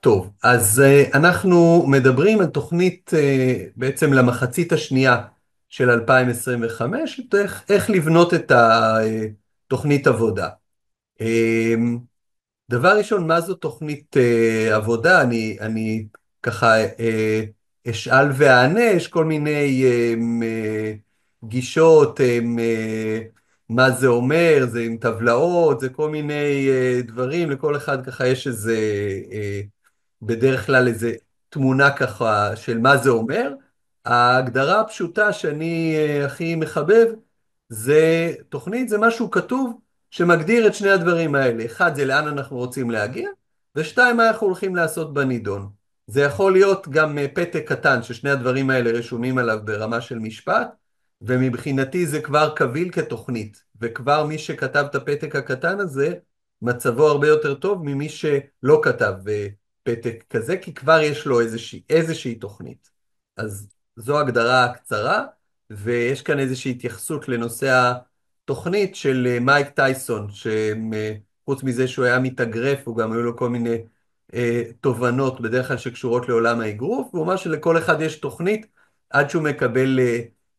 טוב, אז אנחנו מדברים על תוכנית בעצם למחצית השנייה של 2025, איך לבנות את התוכנית עבודה. אה, דבר ראשון, מה זו תוכנית עבודה? אני ככה אשאל ואענה, יש כל מיני גישות, מה זה אומר, זה עם טבלאות, זה כל מיני דברים, לכל אחד ככה יש איזה, בדרך כלל איזה תמונה ככה של מה זה אומר. ההגדרה הפשוטה שאני הכי מחבב, זה תוכנית, זה משהו כתוב, שמגדיר את שני הדברים האלה. אחד, זה לאן אנחנו רוצים להגיע, ושתיים, מה אנחנו הולכים לעשות בנידון. זה יכול להיות גם פתק קטן, ששני הדברים האלה רשומים עליו ברמה של משפט, ומבחינתי זה כבר קביל כתוכנית, וכבר מי שכתב את הפתק הקטן הזה, מצבו הרבה יותר טוב ממי שלא כתב פתק כזה, כי כבר יש לו איזושהי תוכנית. אז זו הגדרה קצרה, ויש כאן איזושהי התייחסות לנושא תוכנית של מייק טייסון, שחוץ מזה שהוא היה מתאגרף, הוא גם היו לו כל מיני תובנות, בדרך כלל שקשורות לעולם האגרוף, והוא אמר שלכל אחד יש תוכנית עד שהוא מקבל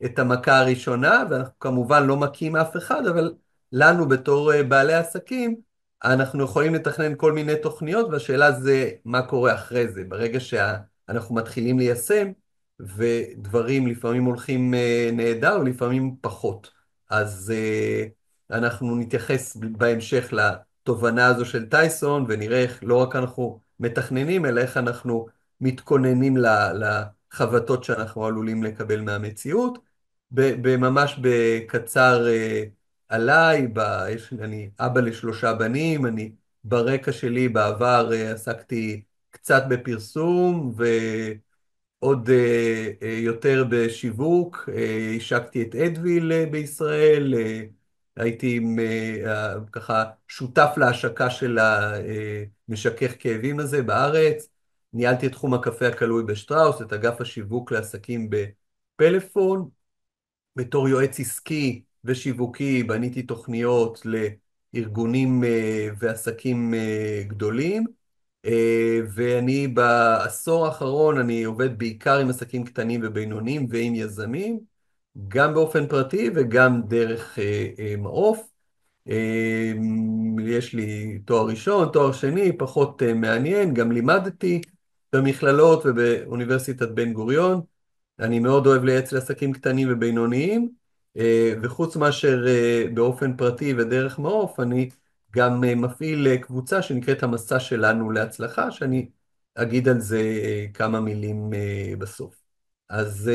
את המכה הראשונה, ואנחנו כמובן לא מכים אף אחד, אבל לנו בתור בעלי עסקים, אנחנו יכולים לתכנן כל מיני תוכניות, והשאלה זה מה קורה אחרי זה, ברגע שאנחנו מתחילים ליישם, ודברים לפעמים הולכים נהדר, ולפעמים פחות. אז אנחנו נתייחס בהמשך לתובנה הזו של טייסון, ונראה איך לא רק אנחנו מתכננים, אלא איך אנחנו מתכוננים לחבטות שאנחנו עלולים לקבל מהמציאות. ממש בקצר עליי, אני אבא לשלושה בנים, אני ברקע שלי בעבר עסקתי קצת בפרסום, עוד יותר בשיווק, השקתי את אדוויל בישראל, הייתי ככה שותף להשקה של המשכך כאבים הזה בארץ, ניהלתי את תחום הקפה הקלוי בשטראוס, את אגף השיווק לעסקים בפלאפון, בתור יועץ עסקי ושיווקי בניתי תוכניות לארגונים ועסקים גדולים, ואני בעשור האחרון אני עובד בעיקר עם עסקים קטנים ובינוניים ועם יזמים, גם באופן פרטי וגם דרך מעוף. יש לי תואר ראשון, תואר שני, פחות מעניין, גם לימדתי במכללות ובאוניברסיטת בן גוריון. אני מאוד אוהב לייעץ לעסקים קטנים ובינוניים, וחוץ מאשר באופן פרטי ודרך מעוף, אני גם מפעיל קבוצה שנקראת המסע שלנו להצלחה, שאני אגיד על זה כמה מילים בסוף. אז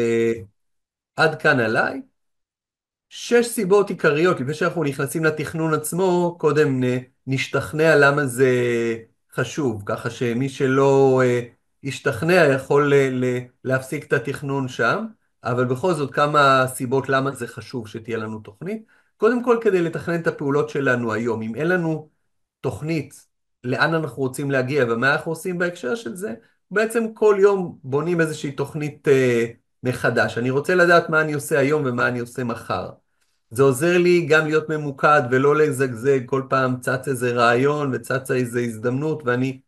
עד כאן עליי. שש סיבות עיקריות, לפני שאנחנו נכנסים לתכנון עצמו, קודם נשתכנע למה זה חשוב, ככה שמי שלא ישתכנע יכול להפסיק את התכנון שם, אבל בכל זאת כמה סיבות למה זה חשוב שתהיה לנו תוכנית. קודם כל כדי לתכנן את הפעולות שלנו היום, אם אין לנו תוכנית לאן אנחנו רוצים להגיע ומה אנחנו עושים בהקשר של זה, בעצם כל יום בונים איזושהי תוכנית מחדש. אני רוצה לדעת מה אני עושה היום ומה אני עושה מחר. זה עוזר לי גם להיות ממוקד ולא לזגזג, כל פעם צץ איזה רעיון וצצה איזה הזדמנות ואני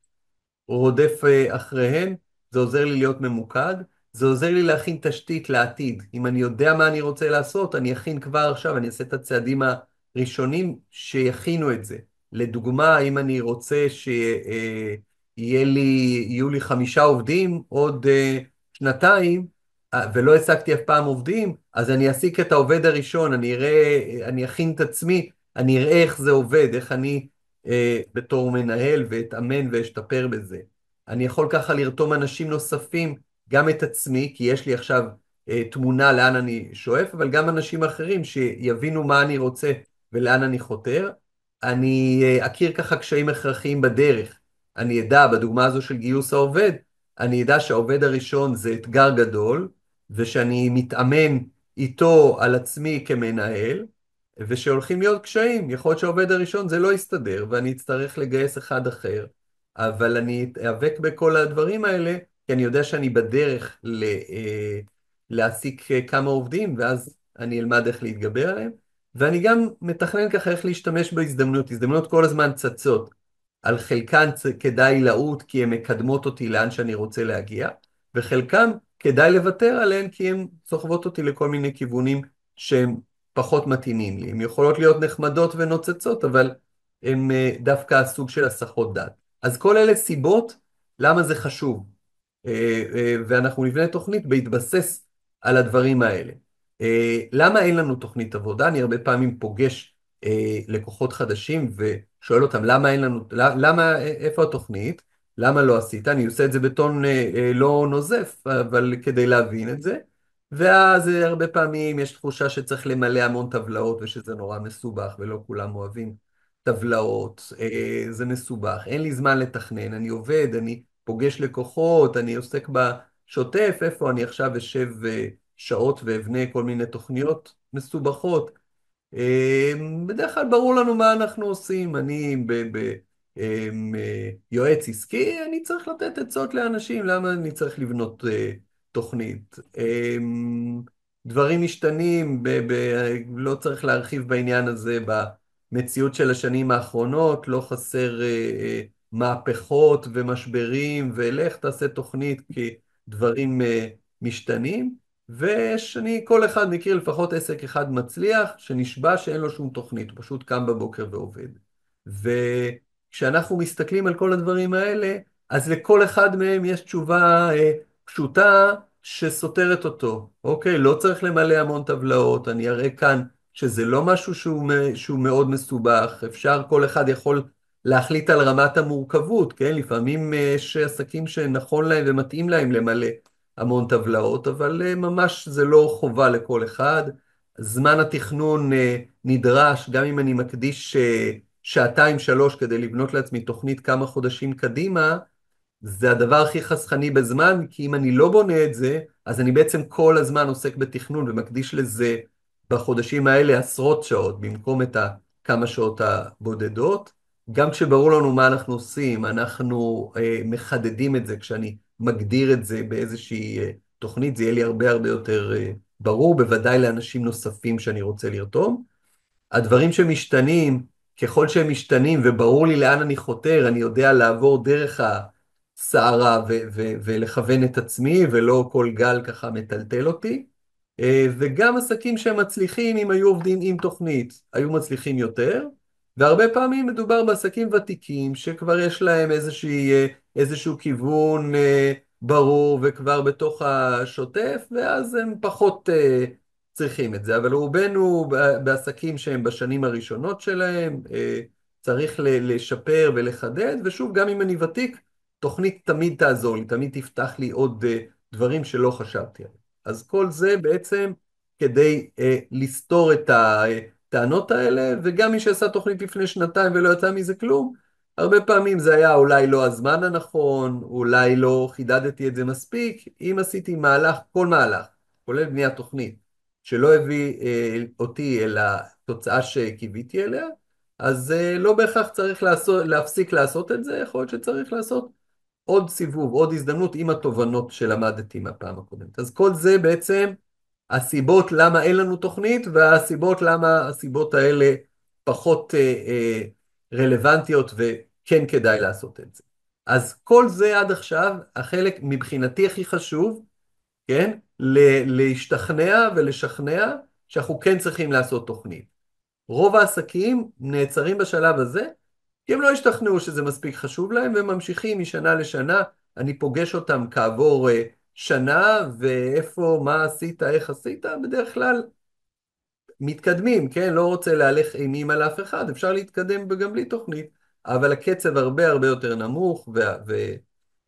רודף אחריהן. זה עוזר לי להיות ממוקד, זה עוזר לי להכין תשתית לעתיד. אם אני יודע מה אני רוצה לעשות, אני אכין כבר עכשיו, אני אעשה את הצעדים הראשונים שיכינו את זה. לדוגמה, אם אני רוצה יהיו לי 5 עובדים עוד שנתיים, ולא העסקתי אף פעם עובדים, אז אני אעסיק את העובד הראשון, אני אכין את עצמי, אני אראה איך זה עובד, איך אני בתור מנהל ואתאמן ואשתפר בזה. אני יכול ככה לרתום אנשים נוספים, גם את עצמי, כי יש לי עכשיו תמונה לאן אני שואף, אבל גם אנשים אחרים שיבינו מה אני רוצה ולאן אני חותר. אני אכיר ככה קשיים הכרחיים בדרך. אני אדע, בדוגמה הזו של גיוס העובד, אני אדע שהעובד הראשון זה אתגר גדול, ושאני מתאמן איתו על עצמי כמנהל, ושהולכים להיות קשיים. יכול להיות שהעובד הראשון זה לא יסתדר, ואני אצטרך לגייס אחד אחר, אבל אני איאבק בכל הדברים האלה, כי אני יודע שאני בדרך להעסיק כמה עובדים, ואז אני אלמד איך להתגבר עליהם. ואני גם מתכנן ככה איך להשתמש בהזדמנות. הזדמנות כל הזמן צצות. על חלקן כדאי לעוט כי הן מקדמות אותי לאן שאני רוצה להגיע, וחלקן כדאי לוותר עליהן כי הן סוחבות אותי לכל מיני כיוונים שהם פחות מתאימים לי. הן יכולות להיות נחמדות ונוצצות, אבל הן דווקא הסוג של הסחות דעת. אז כל אלה סיבות למה זה חשוב. ואנחנו נבנה תוכנית בהתבסס על הדברים האלה. למה אין לנו תוכנית עבודה? אני הרבה פעמים פוגש לקוחות חדשים ושואל אותם למה אין לנו, איפה התוכנית? למה לא עשית? אני עושה את זה בטון לא נוזף, אבל כדי להבין את זה. ואז הרבה פעמים יש תחושה שצריך למלא המון טבלאות ושזה נורא מסובך ולא כולם אוהבים טבלאות, זה מסובך, אין לי זמן לתכנן, אני עובד, אני פוגש לקוחות, אני עוסק בשוטף, איפה אני עכשיו אשב שעות ואבנה כל מיני תוכניות מסובכות. בדרך כלל ברור לנו מה אנחנו עושים. אני יועץ עסקי, אני צריך לתת עצות לאנשים, למה אני צריך לבנות תוכנית. דברים משתנים, לא צריך להרחיב בעניין הזה, במציאות של השנים האחרונות, לא חסר מהפכות ומשברים, ולך תעשה תוכנית כי דברים משתנים. ואני, כל אחד מכיר לפחות עסק אחד מצליח, שנשבע שאין לו שום תוכנית, הוא פשוט קם בבוקר ועובד. וכשאנחנו מסתכלים על כל הדברים האלה, אז לכל אחד מהם יש תשובה פשוטה שסותרת אותו. אוקיי, לא צריך למלא המון טבלאות, אני אראה כאן שזה לא משהו שהוא מאוד מסובך, אפשר, כל אחד יכול להחליט על רמת המורכבות, כן? לפעמים יש עסקים שנכון להם ומתאים להם למלא המון טבלאות, אבל ממש זה לא חובה לכל אחד. זמן התכנון נדרש, גם אם אני מקדיש שעתיים שלוש כדי לבנות לעצמי תוכנית כמה חודשים קדימה, זה הדבר הכי חסכני בזמן, כי אם אני לא בונה את זה, אז אני בעצם כל הזמן עוסק בתכנון ומקדיש לזה בחודשים האלה עשרות שעות, במקום את הכמה שעות הבודדות. גם כשברור לנו מה אנחנו עושים, אנחנו מחדדים את זה, כשאני מגדיר את זה באיזושהי תוכנית, זה יהיה לי הרבה הרבה יותר ברור, בוודאי לאנשים נוספים שאני רוצה לרתום. הדברים שמשתנים, ככל שהם משתנים וברור לי לאן אני חותר, אני יודע לעבור דרך הסערה ולכוון את עצמי, ולא כל גל ככה מטלטל אותי. וגם עסקים שהם מצליחים, אם היו עובדים עם תוכנית, היו מצליחים יותר, והרבה פעמים מדובר בעסקים ותיקים, שכבר יש להם איזשהו כיוון ברור, וכבר בתוך השוטף, ואז הם פחות צריכים את זה. אבל רובנו בעסקים שהם בשנים הראשונות שלהם, צריך לשפר ולחדד, ושוב, גם אם אני ותיק, תוכנית תמיד תעזור לי, תמיד תפתח לי עוד דברים שלא חשבתי עליהם. אז כל זה בעצם כדי לסתור את הטענות האלה, וגם מי שעשה תוכנית לפני שנתיים ולא יצא מזה כלום, הרבה פעמים זה היה אולי לא הזמן הנכון, אולי לא חידדתי את זה מספיק. אם עשיתי מהלך, כל מהלך, כולל בניית תוכנית, שלא הביא אותי אל התוצאה שקיוויתי אליה, אז לא בהכרח צריך להפסיק לעשות את זה, יכול להיות שצריך לעשות עוד סיבוב, עוד הזדמנות עם התובנות שלמדתי מהפעם הקודמת. אז כל זה בעצם הסיבות למה אין לנו תוכנית, והסיבות למה הסיבות האלה פחות רלוונטיות וכן כדאי לעשות את זה. אז כל זה עד עכשיו, החלק מבחינתי הכי חשוב, כן? להשתכנע ולשכנע שאנחנו כן צריכים לעשות תוכנית. רוב העסקים נעצרים בשלב הזה, כי הם לא השתכנעו שזה מספיק חשוב להם, והם ממשיכים משנה לשנה. אני פוגש אותם כעבור שנה, ואיפה, מה עשית, איך עשית, בדרך כלל מתקדמים, כן? לא רוצה להלך אימים על אף אחד, אפשר להתקדם גם בלי תוכנית, אבל הקצב הרבה הרבה יותר נמוך,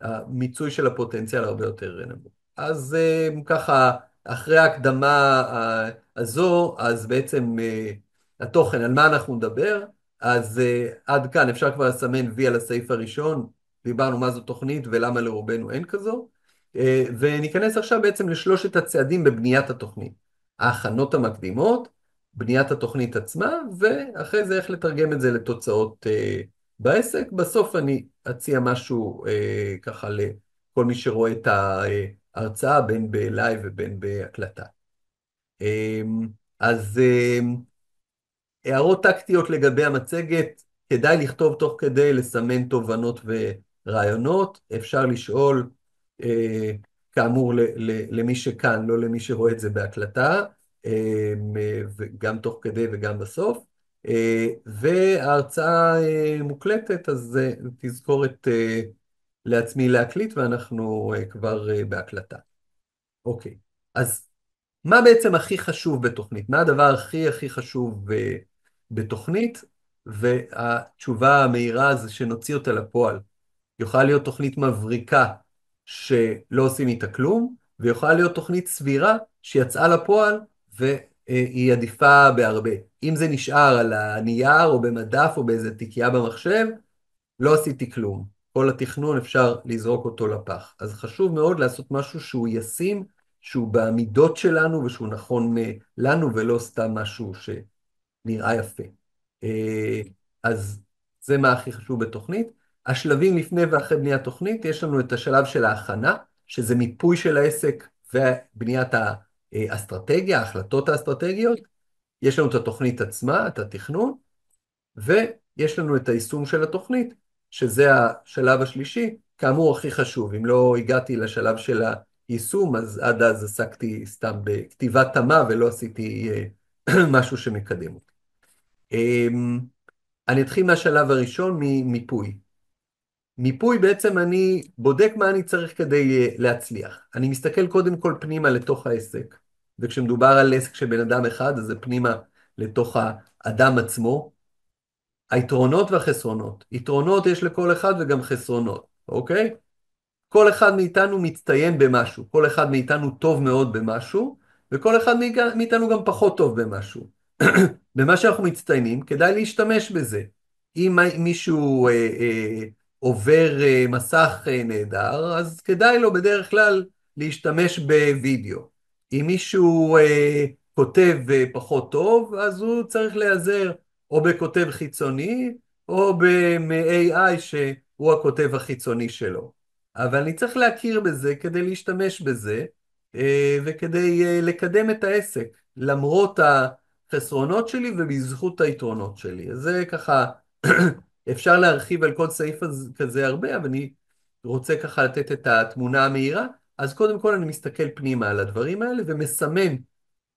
והמיצוי של הפוטנציאל הרבה יותר נמוך. אז ככה, אחרי ההקדמה הזו, אז בעצם התוכן, על מה אנחנו נדבר, אז עד כאן אפשר כבר לסמן וי על הסעיף הראשון, דיברנו מה זו תוכנית ולמה לרובנו אין כזו, וניכנס עכשיו בעצם לשלושת הצעדים בבניית התוכנית. ההכנות המקדימות, בניית התוכנית עצמה, ואחרי זה איך לתרגם את זה לתוצאות בעסק. בסוף אני אציע משהו ככה לכל מי שרואה את ההרצאה, בין בלייב ובין בהקלטה. אז הערות טקטיות לגבי המצגת, כדאי לכתוב תוך כדי, לסמן תובנות ורעיונות. אפשר לשאול, אה, כאמור, למי שכאן, לא למי שרואה את זה בהקלטה, וגם תוך כדי וגם בסוף. וההרצאה מוקלטת, אז תזכורת לעצמי להקליט, ואנחנו כבר בהקלטה. אוקיי, אז מה בעצם הכי חשוב בתוכנית? מה הדבר הכי הכי חשוב בתוכנית? והתשובה המהירה זה שנוציא אותה לפועל. יכולה להיות תוכנית מבריקה שלא עושים איתה כלום, ויכולה להיות תוכנית סבירה שיצאה לפועל והיא עדיפה בהרבה. אם זה נשאר על הנייר או במדף או באיזה תיקייה במחשב, לא עשיתי כלום. כל התכנון אפשר לזרוק אותו לפח. אז חשוב מאוד לעשות משהו שהוא ישים, שהוא בעמידות שלנו ושהוא נכון לנו, ולא סתם משהו שנראה יפה. אה, אז זה מה הכי חשוב בתוכנית. השלבים לפני ואחרי בניית תוכנית, יש לנו את השלב של ההכנה, שזה מיפוי של העסק ובניית האסטרטגיה, ההחלטות האסטרטגיות. יש לנו את התוכנית עצמה, את התכנון, ויש לנו את היישום של התוכנית, שזה השלב השלישי, כאמור הכי חשוב. אם לא הגעתי לשלב של היישום, אז עד אז עסקתי סתם בכתיבת תמה ולא עשיתי משהו שמקדם אותי. אני אתחיל מהשלב הראשון, ממיפוי. מיפוי בעצם אני בודק מה אני צריך כדי להצליח. אני מסתכל קודם כל פנימה לתוך העסק, וכשמדובר על עסק של בן אדם אחד, אז זה פנימה לתוך האדם עצמו. היתרונות והחסרונות. יתרונות יש לכל אחד וגם חסרונות, אוקיי? כל אחד מאיתנו מצטיין במשהו, כל אחד מאיתנו טוב מאוד במשהו, וכל אחד מאיתנו גם פחות טוב במשהו. במה שאנחנו מצטיינים, כדאי להשתמש בזה. אם מישהו עובר מסך נהדר, אז כדאי לו בדרך כלל להשתמש בווידאו. אם מישהו כותב פחות טוב, אז הוא צריך להיעזר או בכותב חיצוני, או ב-AI שהוא הכותב החיצוני שלו. אבל אני צריך להכיר בזה כדי להשתמש בזה, וכדי לקדם את העסק, למרות החסרונות שלי ובזכות היתרונות שלי. אז זה ככה, אפשר להרחיב על כל סעיף כזה הרבה, אבל אני רוצה ככה לתת את התמונה המהירה. אז קודם כל אני מסתכל פנימה על הדברים האלה ומסמן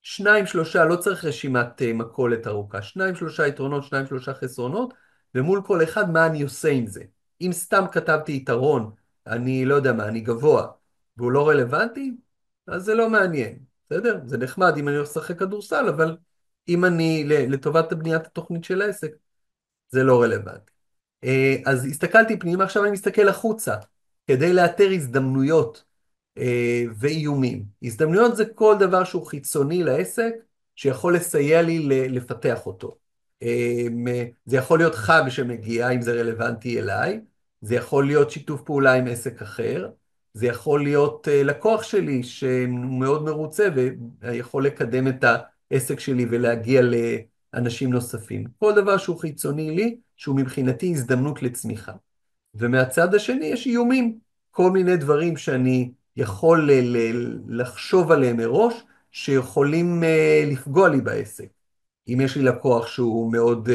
שניים, שלושה, לא צריך רשימת מכולת ארוכה, שניים, שלושה יתרונות, שניים, שלושה חסרונות, ומול כל אחד מה אני עושה עם זה. אם סתם כתבתי יתרון, אני לא יודע מה, אני גבוה, והוא לא רלוונטי, אז זה לא מעניין, בסדר? זה נחמד אם אני הולך לשחק כדורסל, אבל אם אני, לטובת בניית התוכנית של העסק, זה לא רלוונטי. אז הסתכלתי פנימה, עכשיו אני מסתכל החוצה, כדי לאתר הזדמנויות ואיומים. הזדמנויות זה כל דבר שהוא חיצוני לעסק, שיכול לסייע לי לפתח אותו. זה יכול להיות חג שמגיע, אם זה רלוונטי אליי, זה יכול להיות שיתוף פעולה עם עסק אחר, זה יכול להיות לקוח שלי שמאוד מרוצה ויכול לקדם את העסק שלי ולהגיע לאנשים נוספים. כל דבר שהוא חיצוני לי, שהוא מבחינתי הזדמנות לצמיחה. ומהצד השני יש איומים, כל מיני דברים שאני יכול לחשוב עליהם מראש, שיכולים לפגוע לי בעסק. אם יש לי לקוח שהוא מאוד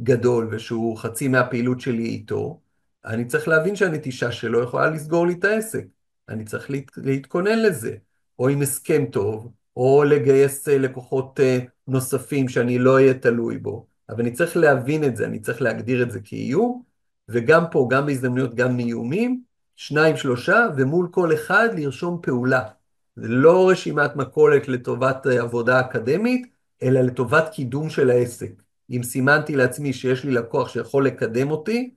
גדול ושהוא חצי מהפעילות שלי איתו, אני צריך להבין שהנטישה שלו יכולה לסגור לי את העסק. אני צריך להתכונן לזה, או עם הסכם טוב, או לגייס לקוחות נוספים שאני לא אהיה תלוי בו. אבל אני צריך להבין את זה, אני צריך להגדיר את זה כאיום, וגם פה, גם בהזדמנויות, גם מאיומים, שניים, שלושה, ומול כל אחד לרשום פעולה. זה לא רשימת מכולת לטובת עבודה אקדמית, אלא לטובת קידום של העסק. אם סימנתי לעצמי שיש לי לקוח שיכול לקדם אותי,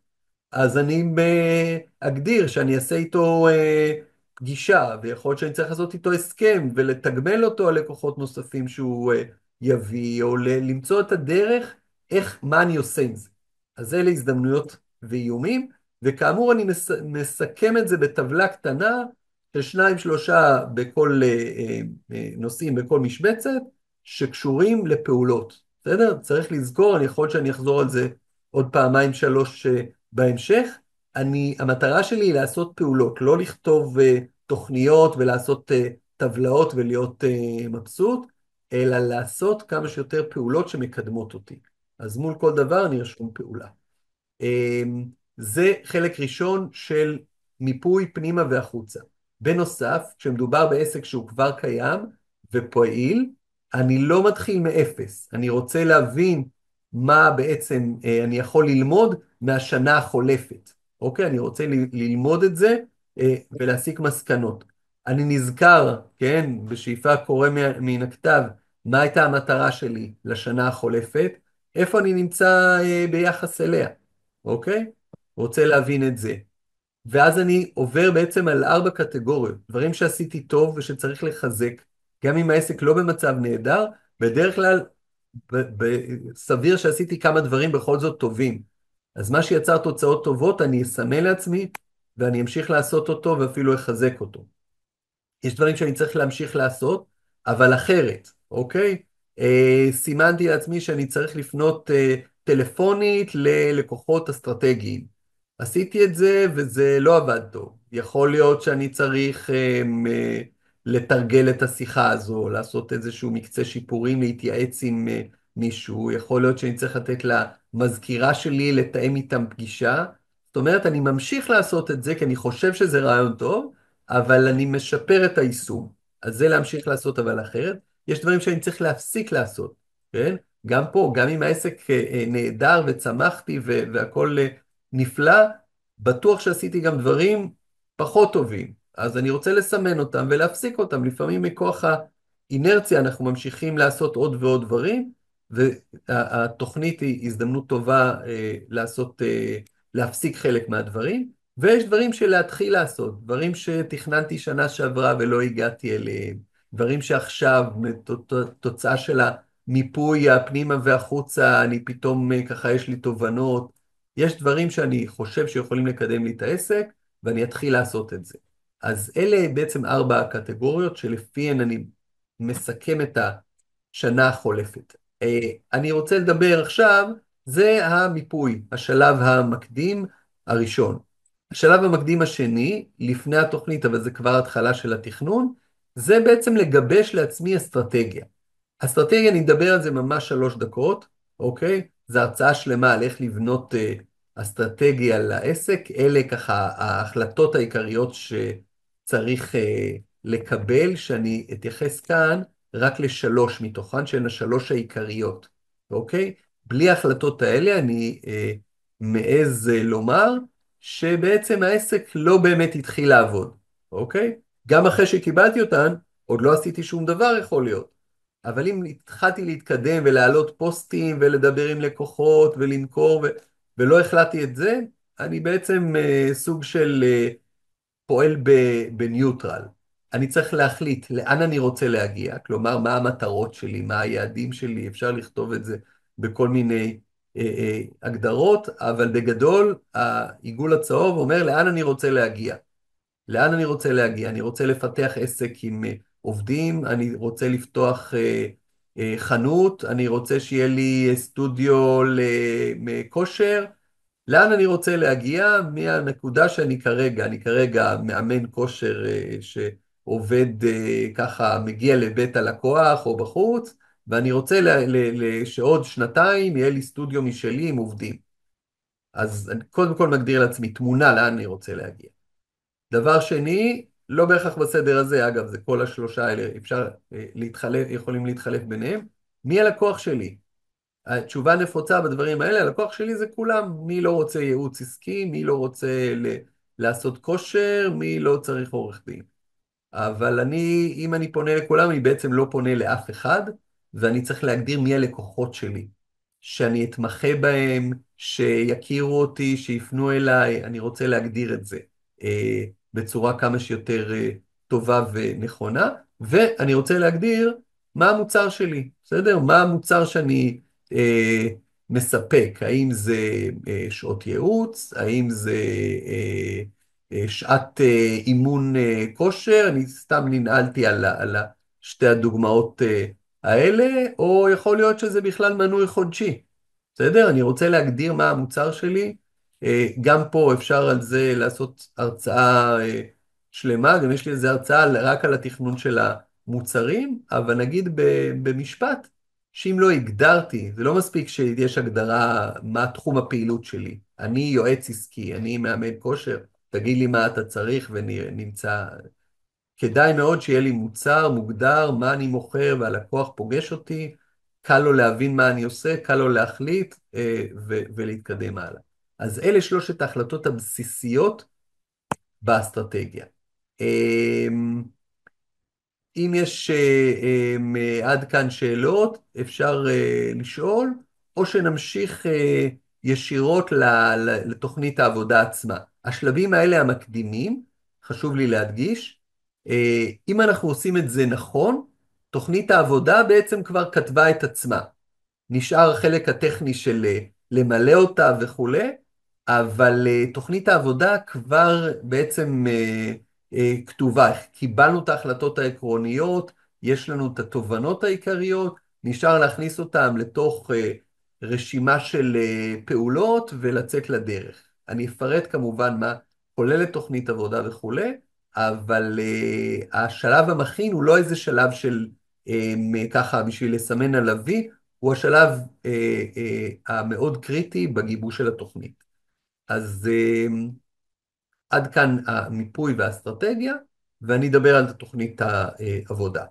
אז אני אגדיר שאני אעשה איתו פגישה, ויכול להיות שאני צריך לעשות איתו הסכם, ולתגמל אותו על לקוחות נוספים שהוא יביא, או למצוא את הדרך, מה אני עושה עם זה. אז אלה הזדמנויות ואיומים, וכאמור אני מסכם את זה בטבלה קטנה, של שניים, שלושה בכל נושאים, בכל משבצת, שקשורים לפעולות. בסדר? צריך לזכור, אני יכול שאני אחזור על זה עוד פעמיים, שלוש בהמשך. המטרה שלי היא לעשות פעולות, לא לכתוב תוכניות ולעשות טבלאות ולהיות מבסוט, אלא לעשות כמה שיותר פעולות שמקדמות אותי. אז מול כל דבר אני ארשום פעולה. זה חלק ראשון של מיפוי פנימה והחוצה. בנוסף, כשמדובר בעסק שהוא כבר קיים ופועיל, אני לא מתחיל מאפס. אני רוצה להבין מה בעצם אני יכול ללמוד מהשנה החולפת. אוקיי? אני רוצה ללמוד את זה ולהסיק מסקנות. אני נזכר, כן, בשאיפה קורא מן הכתב, מה הייתה המטרה שלי לשנה החולפת, איפה אני נמצא ביחס אליה, אוקיי? רוצה להבין את זה. ואז אני עובר בעצם על 4 קטגוריות, דברים שעשיתי טוב ושצריך לחזק, גם אם העסק לא במצב נהדר, בדרך כלל סביר שעשיתי כמה דברים בכל זאת טובים. אז מה שיצר תוצאות טובות, אני אסמן לעצמי, ואני אמשיך לעשות אותו ואפילו אחזק אותו. יש דברים שאני צריך להמשיך לעשות, אבל אחרת, אוקיי? סימנתי לעצמי שאני צריך לפנות טלפונית ללקוחות אסטרטגיים. עשיתי את זה וזה לא עבד טוב. יכול להיות שאני צריך לתרגל את השיחה הזו, לעשות איזשהו מקצה שיפורים, להתייעץ עם מישהו. יכול להיות שאני צריך לתת למזכירה שלי לתאם איתם פגישה. זאת אומרת, אני ממשיך לעשות את זה כי אני חושב שזה רעיון טוב, אבל אני משפר את היישום. אז זה להמשיך לעשות אבל אחרת. יש דברים שאני צריך להפסיק לעשות, כן? גם פה, גם אם העסק נהדר וצמחתי והכל נפלא, בטוח שעשיתי גם דברים פחות טובים. אז אני רוצה לסמן אותם ולהפסיק אותם. לפעמים מכוח האינרציה אנחנו ממשיכים לעשות עוד ועוד דברים, והתוכנית היא הזדמנות טובה להפסיק חלק מהדברים. ויש דברים שלהתחיל לעשות, דברים שתכננתי שנה שעברה ולא הגעתי אליהם, דברים שעכשיו, תוצאה של המיפוי הפנימה והחוצה, אני פתאום ככה יש לי תובנות, יש דברים שאני חושב שיכולים לקדם לי את העסק, ואני אתחיל לעשות את זה. אז אלה בעצם 4 הקטגוריות שלפיהן אני מסכם את השנה החולפת. אני רוצה לדבר עכשיו, זה המיפוי, השלב המקדים הראשון. השלב המקדים השני, לפני התוכנית, אבל זה כבר התחלה של התכנון, זה בעצם לגבש לעצמי אסטרטגיה. אסטרטגיה, אני אדבר על זה ממש 3 דקות, אוקיי? זו הרצאה שלמה על איך לבנות אסטרטגיה לעסק. אלה ככה ההחלטות העיקריות שצריך לקבל, שאני אתייחס כאן רק ל3 מתוכן, שהן ה3 העיקריות, אוקיי? בלי ההחלטות האלה אני מעז לומר, שבעצם העסק לא באמת התחיל לעבוד, אוקיי? גם אחרי שקיבלתי אותן, עוד לא עשיתי שום דבר יכול להיות. אבל אם התחלתי להתקדם ולהעלות פוסטים ולדבר עם לקוחות ולמכור ולא החלטתי את זה, אני בעצם סוג של פועל בניוטרל. אני צריך להחליט לאן אני רוצה להגיע, כלומר מה המטרות שלי, מה היעדים שלי, אפשר לכתוב את זה בכל מיני הגדרות, אבל בגדול העיגול הצהוב אומר לאן אני רוצה להגיע. לאן אני רוצה להגיע? אני רוצה לפתח עסק עם עובדים, אני רוצה לפתוח חנות, אני רוצה שיהיה לי סטודיו לכושר. לאן אני רוצה להגיע? מהנקודה שאני כרגע, אני כרגע מאמן כושר שעובד ככה, מגיע לבית הלקוח או בחוץ, ואני רוצה שעוד שנתיים יהיה לי סטודיו משלי עם עובדים. אז אני קודם כל מגדיר לעצמי תמונה לאן אני רוצה להגיע. דבר שני, לא בהכרח בסדר הזה, אגב, זה כל ה3 האלה, אפשר להתחלף, יכולים להתחלף ביניהם. מי הלקוח שלי? התשובה נפוצה בדברים האלה, הלקוח שלי זה כולם, מי לא רוצה ייעוץ עסקי, מי לא רוצה לעשות כושר, מי לא צריך עורך דין. אבל אם אני פונה לכולם, אני בעצם לא פונה לאף אחד, ואני צריך להגדיר מי הלקוחות שלי. שאני אתמחה בהם, שיכירו אותי, שיפנו אליי, אני רוצה להגדיר את זה בצורה כמה שיותר טובה ונכונה, ואני רוצה להגדיר מה המוצר שלי, בסדר? מה המוצר שאני מספק, האם זה שעות ייעוץ, האם זה שעת אימון כושר, אני סתם ננעלתי על שתי הדוגמאות האלה, או יכול להיות שזה בכלל מנוי חודשי. בסדר? אני רוצה להגדיר מה המוצר שלי. גם פה אפשר על זה לעשות הרצאה שלמה, גם יש לי איזו הרצאה רק על התכנון של המוצרים, אבל נגיד במשפט, שאם לא הגדרתי, זה לא מספיק שיש הגדרה מה תחום הפעילות שלי. אני יועץ עסקי, אני מאמן כושר, תגיד לי מה אתה צריך ונמצא. כדאי מאוד שיהיה לי מוצר מוגדר, מה אני מוכר והלקוח פוגש אותי, קל לו להבין מה אני עושה, קל לו להחליט ולהתקדם הלאה. אז אלה שלושת ההחלטות הבסיסיות באסטרטגיה. אם יש עד כאן שאלות, אפשר לשאול, או שנמשיך ישירות לתוכנית העבודה עצמה. השלבים האלה המקדימים, חשוב לי להדגיש, אם אנחנו עושים את זה נכון, תוכנית העבודה בעצם כבר כתבה את עצמה. נשאר החלק הטכני של למלא אותה וכולי, אבל תוכנית העבודה כבר בעצם כתובה. קיבלנו את ההחלטות העקרוניות, יש לנו את התובנות העיקריות, נשאר להכניס אותן לתוך רשימה של פעולות ולצאת לדרך. אני אפרט כמובן מה כוללת תוכנית עבודה וכולי, אבל השלב המכין הוא לא איזה שלב של ככה בשביל לסמן על וי, הוא השלב המאוד קריטי בגיבוש של התוכנית. אז עד כאן המיפוי והאסטרטגיה, ואני אדבר על תוכנית העבודה.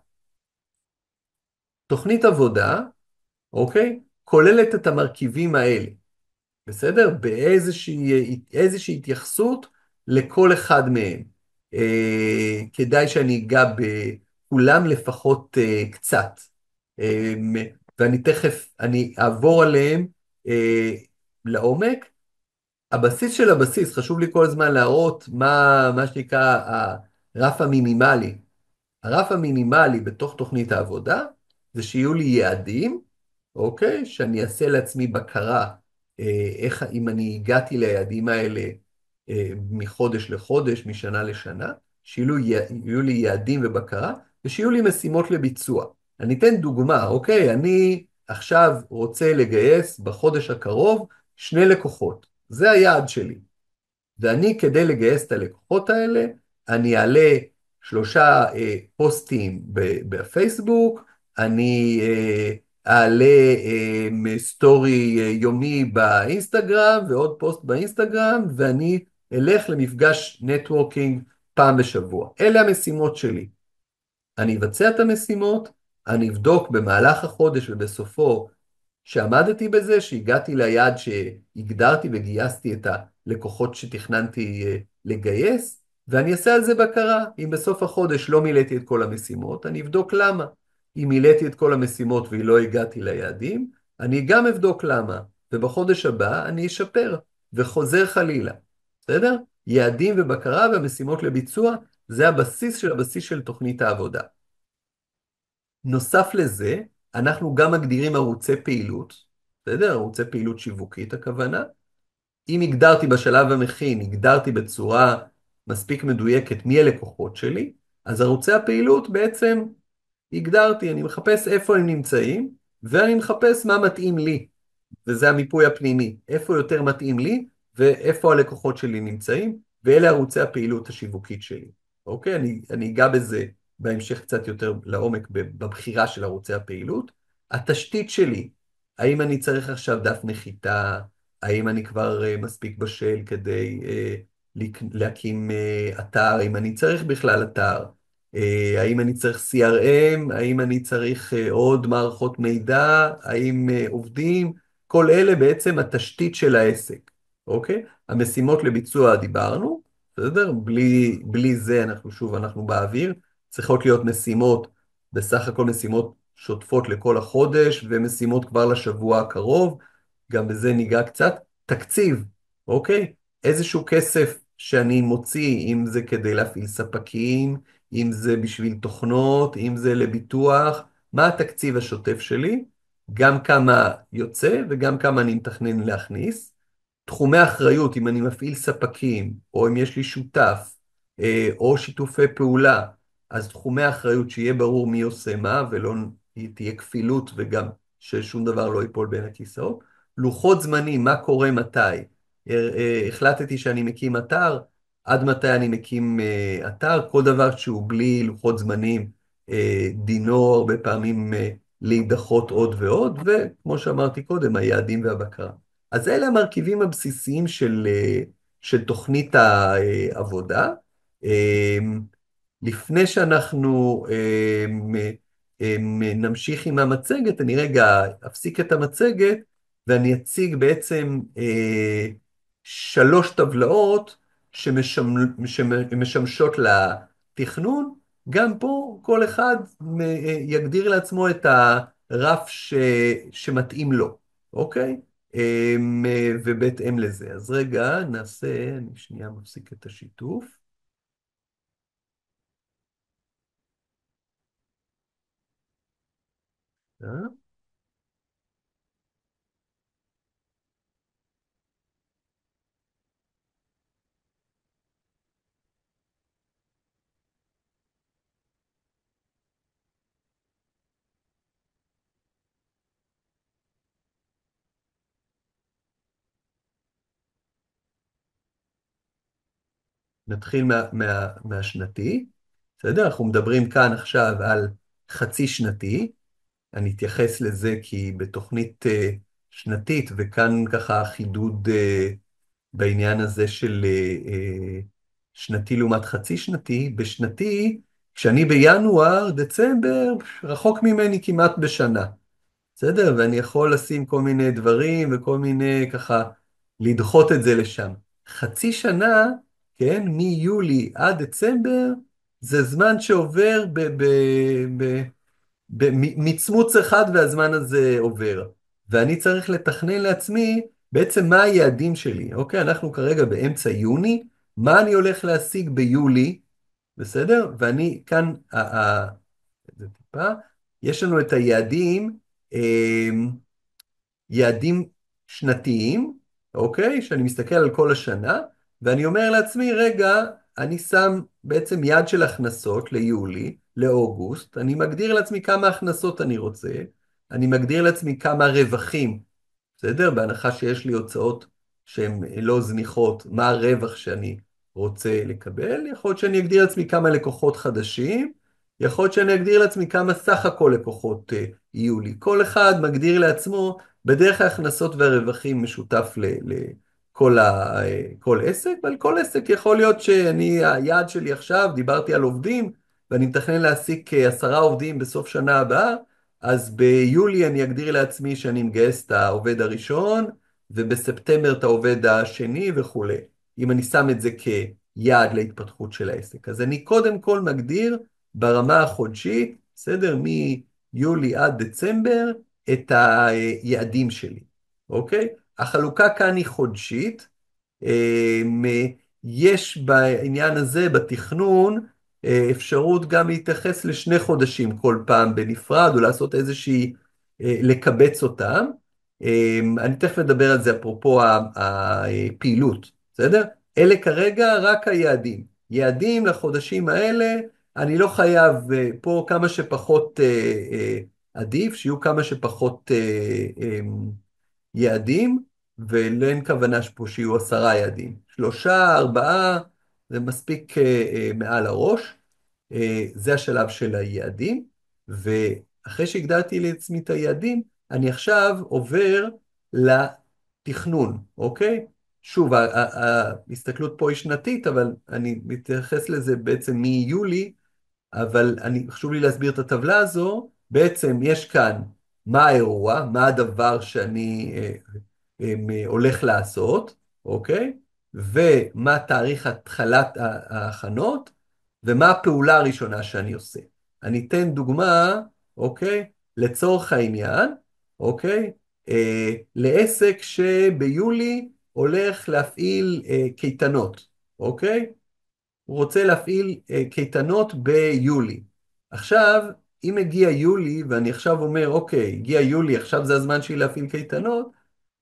תוכנית עבודה, אוקיי, כוללת את המרכיבים האלה, בסדר? באיזושהי התייחסות לכל אחד מהם. כדאי שאני אגע בכולם לפחות קצת. ואני תכף, אני אעבור עליהם לעומק. הבסיס של הבסיס, חשוב לי כל הזמן להראות מה שנקרא הרף המינימלי. הרף המינימלי בתוך תוכנית העבודה זה שיהיו לי יעדים, אוקיי? שאני אעשה לעצמי בקרה, איך, אם אני הגעתי ליעדים האלה מחודש לחודש, משנה לשנה, שיהיו לי יעדים ובקרה, ושיהיו לי משימות לביצוע. אני אתן דוגמה, אוקיי? אני עכשיו רוצה לגייס בחודש הקרוב 2 לקוחות. זה היעד שלי. ואני, כדי לגייס את הלקוחות האלה, אני אעלה 3 פוסטים בפייסבוק, אני אעלה סטורי יומי באינסטגרם, ועוד פוסט באינסטגרם, ואני אלך למפגש נטוורקינג פעם בשבוע. אלה המשימות שלי. אני אבצע את המשימות, אני אבדוק במהלך החודש ובסופו שעמדתי בזה, שהגעתי ליעד שהגדרתי וגייסתי את הלקוחות שתכננתי לגייס, ואני אעשה על זה בקרה. אם בסוף החודש לא מילאתי את כל המשימות, אני אבדוק למה. אם מילאתי את כל המשימות ולא הגעתי ליעדים, אני גם אבדוק למה. ובחודש הבא אני אשפר, וחוזר חלילה. בסדר? יעדים ובקרה והמשימות לביצוע, זה הבסיס של הבסיס של תוכנית העבודה. נוסף לזה, אנחנו גם מגדירים ערוצי פעילות, בסדר? ערוצי פעילות שיווקית הכוונה. אם הגדרתי בשלב המכין, הגדרתי בצורה מספיק מדויקת מי הלקוחות שלי, אז ערוצי הפעילות בעצם הגדרתי, אני מחפש איפה הם נמצאים, ואני מחפש מה מתאים לי, וזה המיפוי הפנימי, איפה יותר מתאים לי, ואיפה הלקוחות שלי נמצאים, ואלה ערוצי הפעילות השיווקית שלי. אוקיי? אני אגע בזה בהמשך קצת יותר לעומק בבחירה של ערוצי הפעילות. התשתית שלי, האם אני צריך עכשיו דף נחיתה, האם אני כבר מספיק בשל כדי להקים אתר, האם אני צריך בכלל אתר, האם אני צריך CRM, האם אני צריך עוד מערכות מידע, האם עובדים, כל אלה בעצם התשתית של העסק, אוקיי? המשימות לביצוע דיברנו, בסדר? בלי זה אנחנו באוויר, צריכות להיות משימות, בסך הכל משימות שוטפות לכל החודש, ומשימות כבר לשבוע הקרוב, גם בזה ניגע קצת. תקציב, אוקיי? איזשהו כסף שאני מוציא, אם זה כדי להפעיל ספקים, אם זה בשביל תוכנות, אם זה לביטוח, מה התקציב השוטף שלי, גם כמה יוצא וגם כמה אני מתכנן להכניס. תחומי אחריות, אם אני מפעיל ספקים, או אם יש לי שותף, או שיתופי פעולה, אז תחומי אחריות שיהיה ברור מי עושה מה, ולא תהיה כפילות וגם ששום דבר לא ייפול בין הכיסאות. לוחות זמנים, מה קורה מתי. החלטתי שאני מקים אתר, עד מתי אני מקים אתר, כל דבר שהוא בלי לוחות זמנים, דינו הרבה פעמים להידחות עוד ועוד, וכמו שאמרתי קודם, היעדים והבקרה. אז אלה המרכיבים הבסיסיים של תוכנית העבודה. לפני שאנחנו נמשיך עם המצגת, אני רגע אפסיק את המצגת, ואני אציג בעצם שלוש טבלאות שמשמשות לתכנון. גם פה כל אחד יגדיר לעצמו את הרף שמתאים לו, אוקיי? ובהתאם לזה. אז רגע, אני שנייה מפסיק את השיתוף. אה? נתחיל מהשנתי, בסדר? אנחנו מדברים כאן עכשיו על חצי שנתי. אני אתייחס לזה כי בתוכנית שנתית, וכאן ככה חידוד בעניין הזה של שנתי לעומת חצי שנתי. בשנתי, כשאני בינואר, דצמבר, רחוק ממני כמעט בשנה. בסדר? ואני יכול לשים כל מיני דברים וכל מיני ככה, לדחות את זה לשם. חצי שנה, כן, מיולי עד דצמבר, זה זמן שעובר במצמוץ אחד והזמן הזה עובר. ואני צריך לתכנן לעצמי בעצם מה היעדים שלי. אוקיי, אנחנו כרגע באמצע יוני, מה אני הולך להשיג ביולי, בסדר? ואני כאן, זה טיפה, יש לנו את היעדים, יעדים שנתיים, אוקיי? שאני מסתכל על כל השנה, ואני אומר לעצמי, רגע, אני שם בעצם יעד של הכנסות ליולי, לאוגוסט, אני מגדיר לעצמי כמה הכנסות אני רוצה, אני מגדיר לעצמי כמה רווחים, בסדר? בהנחה שיש לי הוצאות שהן לא זניחות, מה הרווח שאני רוצה לקבל? יכול להיות שאני אגדיר לעצמי כמה לקוחות חדשים, יכול להיות שאני אגדיר לעצמי כמה סך הכל לקוחות יהיו לי. כל אחד מגדיר לעצמו, בדרך ההכנסות והרווחים משותף כל עסק, ועל כל עסק יכול להיות היעד שלי עכשיו, דיברתי על עובדים, ואני מתכנן להעסיק 10 עובדים בסוף שנה הבאה, אז ביולי אני אגדיר לעצמי שאני מגייס את העובד הראשון, ובספטמבר את העובד השני וכולי. אם אני שם את זה כיעד להתפתחות של העסק. אז אני קודם כל מגדיר ברמה החודשית, בסדר? מיולי עד דצמבר, את היעדים שלי, אוקיי? החלוקה כאן היא חודשית. אמ, יש בעניין הזה, בתכנון, אפשרות גם להתייחס לשני חודשים כל פעם בנפרד, או לעשות איזושהי, לקבץ אותם. אני תכף אדבר על זה אפרופו הפעילות, בסדר? אלה כרגע רק היעדים. יעדים לחודשים האלה, אני לא חייב, פה כמה שפחות עדיף, שיהיו כמה שפחות יעדים, ואין כוונה שפה שיהיו 10 יעדים. 3, 4, זה מספיק מעל הראש. זה השלב של היעדים, ואחרי שהגדרתי לעצמי את היעדים, אני עכשיו עובר לתכנון, אוקיי? שוב, ההסתכלות פה היא שנתית, אבל אני מתייחס לזה בעצם מיולי, אבל חשוב לי להסביר את הטבלה הזו. בעצם יש כאן מה האירוע, מה הדבר שאני הולך לעשות, אוקיי? ומה תאריך התחלת ההכנות, ומה הפעולה הראשונה שאני עושה. אני אתן דוגמה, אוקיי? לצורך העניין, אוקיי? לעסק שביולי הולך להפעיל קייטנות, אוקיי? הוא רוצה להפעיל קייטנות ביולי. עכשיו, אם הגיע יולי, ואני עכשיו אומר, אוקיי, הגיע יולי, עכשיו זה הזמן שלי להפעיל קייטנות,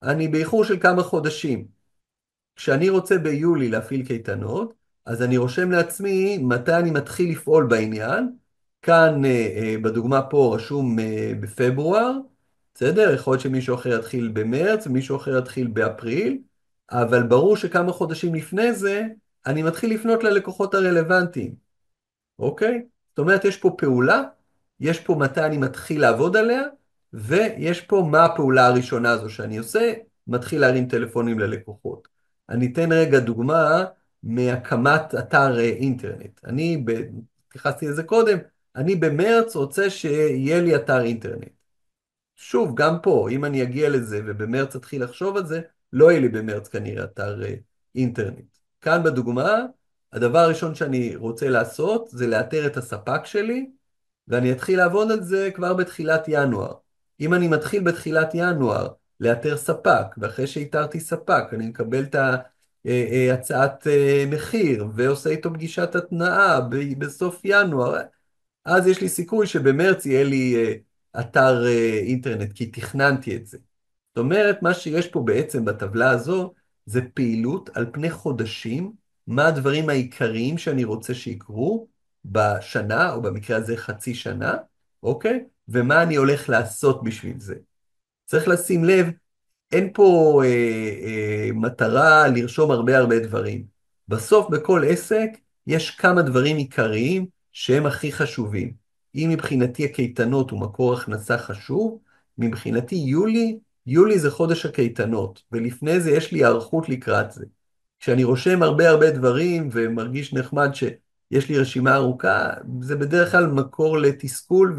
אני באיחור של כמה חודשים. כשאני רוצה ביולי להפעיל קייטנות, אז אני רושם לעצמי מתי אני מתחיל לפעול בעניין. כאן בדוגמה פה רשום בפברואר, בסדר? יכול להיות שמישהו אחר יתחיל במרץ ומישהו אחר יתחיל באפריל, אבל ברור שכמה חודשים לפני זה אני מתחיל לפנות ללקוחות הרלוונטיים, אוקיי? זאת אומרת, יש פה פעולה, יש פה מתי אני מתחיל לעבוד עליה, ויש פה מה הפעולה הראשונה הזו שאני עושה, מתחיל להרים טלפונים ללקוחות. אני אתן רגע דוגמה מהקמת אתר אינטרנט. התייחסתי לזה קודם, אני במרץ רוצה שיהיה לי אתר אינטרנט. שוב, גם פה, אם אני אגיע לזה ובמרץ אתחיל לחשוב על זה, לא יהיה לי במרץ כנראה אתר אינטרנט. כאן בדוגמה, הדבר הראשון שאני רוצה לעשות זה לאתר את הספק שלי, ואני אתחיל לעבוד על זה כבר בתחילת ינואר. אם אני מתחיל בתחילת ינואר לאתר ספק, ואחרי שאיתרתי ספק, אני מקבל את הצעת מחיר, ועושה איתו פגישת התנאה בסוף ינואר, אז יש לי סיכוי שבמרץ יהיה לי אתר אינטרנט, כי תכננתי את זה. זאת אומרת, מה שיש פה בעצם בטבלה הזו, זה פעילות על פני חודשים, מה הדברים העיקריים שאני רוצה שיקרו בשנה, או במקרה הזה חצי שנה, אוקיי? ומה אני הולך לעשות בשביל זה. צריך לשים לב, אין פה מטרה לרשום הרבה הרבה דברים. בסוף בכל עסק יש כמה דברים עיקריים שהם הכי חשובים. אם מבחינתי הקייטנות הוא מקור הכנסה חשוב, מבחינתי יולי זה חודש הקייטנות, ולפני זה יש לי הערכות לקראת זה. כשאני רושם הרבה הרבה דברים ומרגיש נחמד שיש לי רשימה ארוכה, זה בדרך כלל מקור לתסכול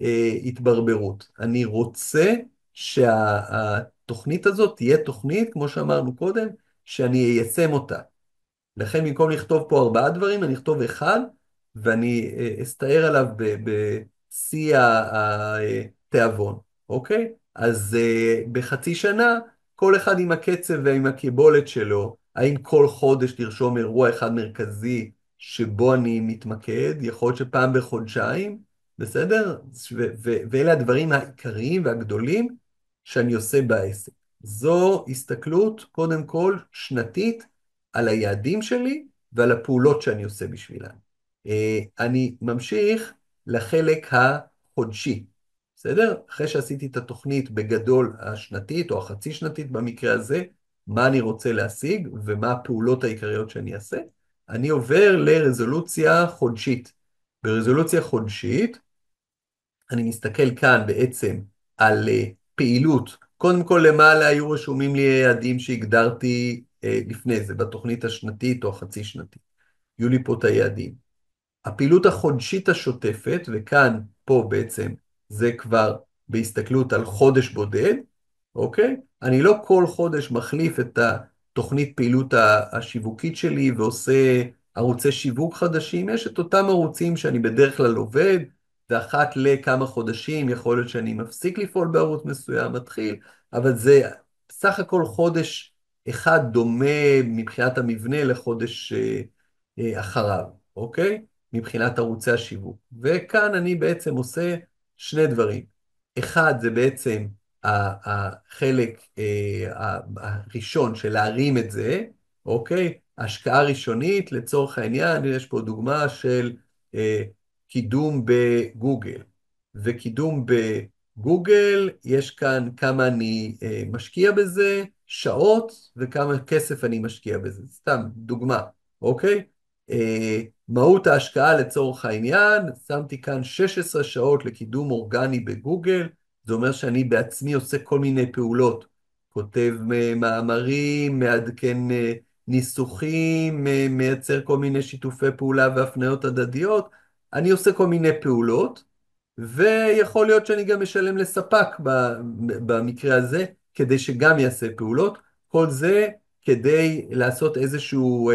ולהתברברות. אני רוצה שהתוכנית הזאת תהיה תוכנית, כמו שאמרנו קודם, שאני איישם אותה. לכן במקום לכתוב פה 4 דברים, אני אכתוב אחד, ואני אסתער עליו בשיא התיאבון, אוקיי? אז בחצי שנה, כל אחד עם הקצב ועם הקיבולת שלו, האם כל חודש לרשום אירוע אחד מרכזי שבו אני מתמקד, יכול להיות שפעם בחודשיים, בסדר? ואלה הדברים העיקריים והגדולים שאני עושה בעסק. זו הסתכלות, קודם כל, שנתית, על היעדים שלי ועל הפעולות שאני עושה בשבילם. אני ממשיך לחלק החודשי, בסדר? אחרי שעשיתי את התוכנית בגדול השנתית או החצי שנתית במקרה הזה, מה אני רוצה להשיג ומה הפעולות העיקריות שאני אעשה, אני עובר לרזולוציה חודשית. ברזולוציה חודשית, אני מסתכל כאן בעצם על פעילות. קודם כל למעלה היו רשומים לי יעדים שהגדרתי לפני זה, בתוכנית השנתית או החצי שנתית. יהיו לי פה את היעדים. הפעילות החודשית השוטפת, וכאן, פה בעצם, זה כבר בהסתכלות על חודש בודד, אוקיי? אני לא כל חודש מחליף את התוכנית פעילות השיווקית שלי ועושה ערוצי שיווק חדשים. יש את אותם ערוצים שאני בדרך כלל עובד, ואחת לכמה חודשים יכול להיות שאני מפסיק לפעול בערוץ מסוים, מתחיל, אבל זה סך הכל חודש אחד דומה מבחינת המבנה לחודש אחריו, אוקיי? מבחינת ערוצי השיווק. וכאן אני בעצם עושה 2 דברים. אחד זה בעצם החלק הראשון של להרים את זה, אוקיי? השקעה ראשונית, לצורך העניין, יש פה דוגמה של קידום בגוגל. וקידום בגוגל, יש כאן כמה אני משקיע בזה, שעות, וכמה כסף אני משקיע בזה. סתם דוגמה, אוקיי? מהות ההשקעה לצורך העניין, שמתי כאן 16 שעות לקידום אורגני בגוגל, זה אומר שאני בעצמי עושה כל מיני פעולות, כותב מאמרים, מעדכן ניסוחים, מייצר כל מיני שיתופי פעולה והפניות הדדיות, אני עושה כל מיני פעולות, ויכול להיות שאני גם משלם לספק במקרה הזה, כדי שגם יעשה פעולות, כל זה כדי לעשות איזשהו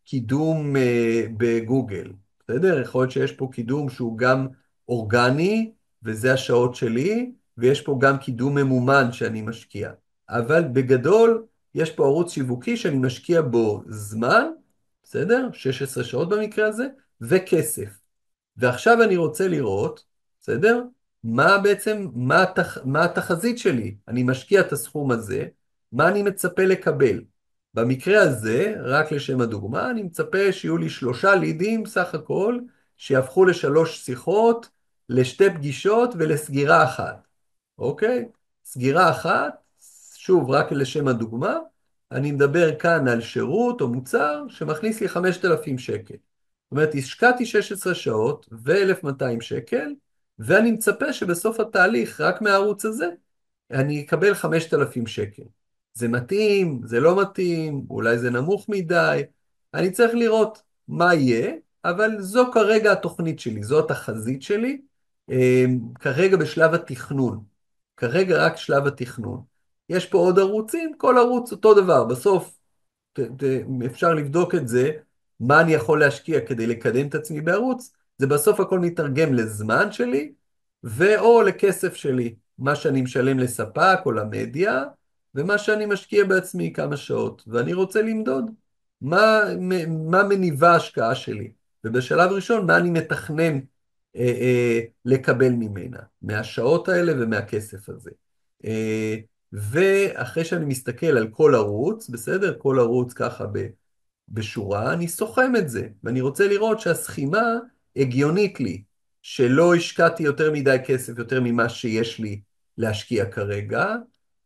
קידום בגוגל, בסדר? יכול להיות שיש פה קידום שהוא גם אורגני, וזה השעות שלי, ויש פה גם קידום ממומן שאני משקיע. אבל בגדול, יש פה ערוץ שיווקי שאני משקיע בו זמן, בסדר? 16 שעות במקרה הזה, וכסף. ועכשיו אני רוצה לראות, בסדר? מה בעצם, מה התחזית שלי? אני משקיע את הסכום הזה, מה אני מצפה לקבל? במקרה הזה, רק לשם הדוגמה, אני מצפה שיהיו לי 3 לידים סך הכל, שיהפכו ל3 שיחות, ל2 פגישות ולסגירה אחת. אוקיי? סגירה אחת, שוב, רק לשם הדוגמה, אני מדבר כאן על שירות או מוצר שמכניס לי 5,000 שקל. זאת אומרת, השקעתי 16 שעות ו-1,200 שקל, ואני מצפה שבסוף התהליך, רק מהערוץ הזה, אני אקבל 5,000 שקל. זה מתאים, זה לא מתאים, אולי זה נמוך מדי, אני צריך לראות מה יהיה, אבל זו כרגע התוכנית שלי, זו התחזית שלי, כרגע בשלב התכנון, כרגע רק שלב התכנון. יש פה עוד ערוצים, כל ערוץ אותו דבר, בסוף אפשר לבדוק את זה, מה אני יכול להשקיע כדי לקדם את עצמי בערוץ, זה בסוף הכל מתרגם לזמן שלי, ואו לכסף שלי, מה שאני משלם לספק או למדיה, ומה שאני משקיע בעצמי כמה שעות, ואני רוצה למדוד מה מניבה ההשקעה שלי, ובשלב ראשון, מה אני מתכנן לקבל ממנה, מהשעות האלה ומהכסף הזה. ואחרי שאני מסתכל על כל ערוץ, בסדר? כל ערוץ ככה בשורה, אני סוכם את זה, ואני רוצה לראות שהסכימה הגיונית לי, שלא השקעתי יותר מדי כסף, יותר ממה שיש לי להשקיע כרגע,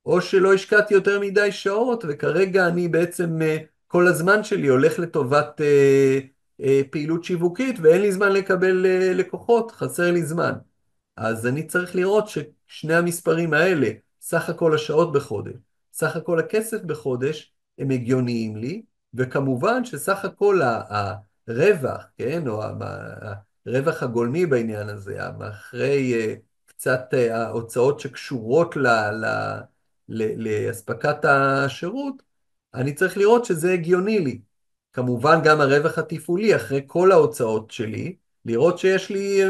או שלא השקעתי יותר מדי שעות, וכרגע אני בעצם, כל הזמן שלי הולך לטובת פעילות שיווקית, ואין לי זמן לקבל לקוחות, חסר לי זמן. אז אני צריך לראות ששני המספרים האלה, סך הכל השעות בחודש, סך הכל הכסף בחודש, הם הגיוניים לי, וכמובן שסך הכל הרווח, כן, או הרווח הגולמי בעניין הזה, אחרי קצת ההוצאות שקשורות לאספקת השירות, אני צריך לראות שזה הגיוני לי. כמובן גם הרווח התפעולי אחרי כל ההוצאות שלי, לראות שיש לי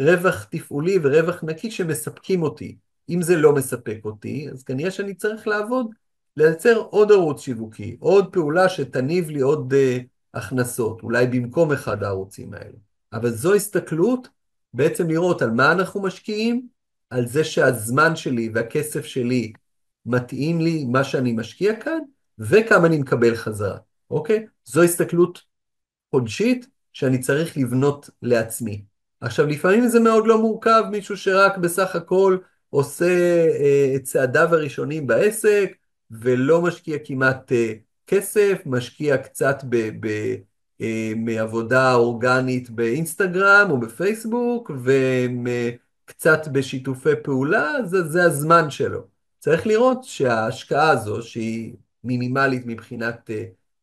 רווח תפעולי ורווח נקי שמספקים אותי. אם זה לא מספק אותי, אז כנראה שאני צריך לעבוד, לייצר עוד ערוץ שיווקי, עוד פעולה שתניב לי עוד הכנסות, אולי במקום אחד הערוצים האלה. אבל זו הסתכלות, בעצם לראות על מה אנחנו משקיעים, על זה שהזמן שלי והכסף שלי מתאים לי מה שאני משקיע כאן, וכמה אני מקבל חזרה, אוקיי? זו הסתכלות חודשית שאני צריך לבנות לעצמי. עכשיו, לפעמים זה מאוד לא מורכב, מישהו שרק בסך הכל עושה את צעדיו הראשונים בעסק, ולא משקיע כמעט כסף, משקיע קצת מעבודה אורגנית באינסטגרם או בפייסבוק, וקצת בשיתופי פעולה, זה הזמן שלו. צריך לראות שההשקעה הזו, שהיא מינימלית מבחינת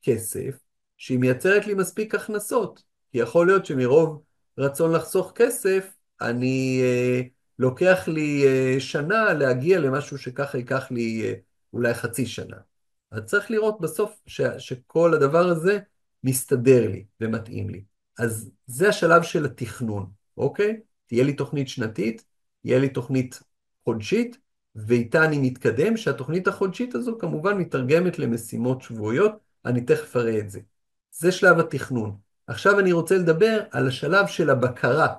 כסף, שהיא מייצרת לי מספיק הכנסות. כי יכול להיות שמרוב רצון לחסוך כסף, אני לוקח לי שנה להגיע למשהו שככה ייקח לי אולי חצי שנה. אז צריך לראות בסוף שכל הדבר הזה מסתדר לי ומתאים לי. אז זה השלב של התכנון, אוקיי? תהיה לי תוכנית שנתית, תהיה לי תוכנית חודשית, ואיתה אני מתקדם, שהתוכנית החודשית הזו כמובן מתרגמת למשימות שבועיות, אני תכף אראה את זה. זה שלב התכנון. עכשיו אני רוצה לדבר על השלב של הבקרה.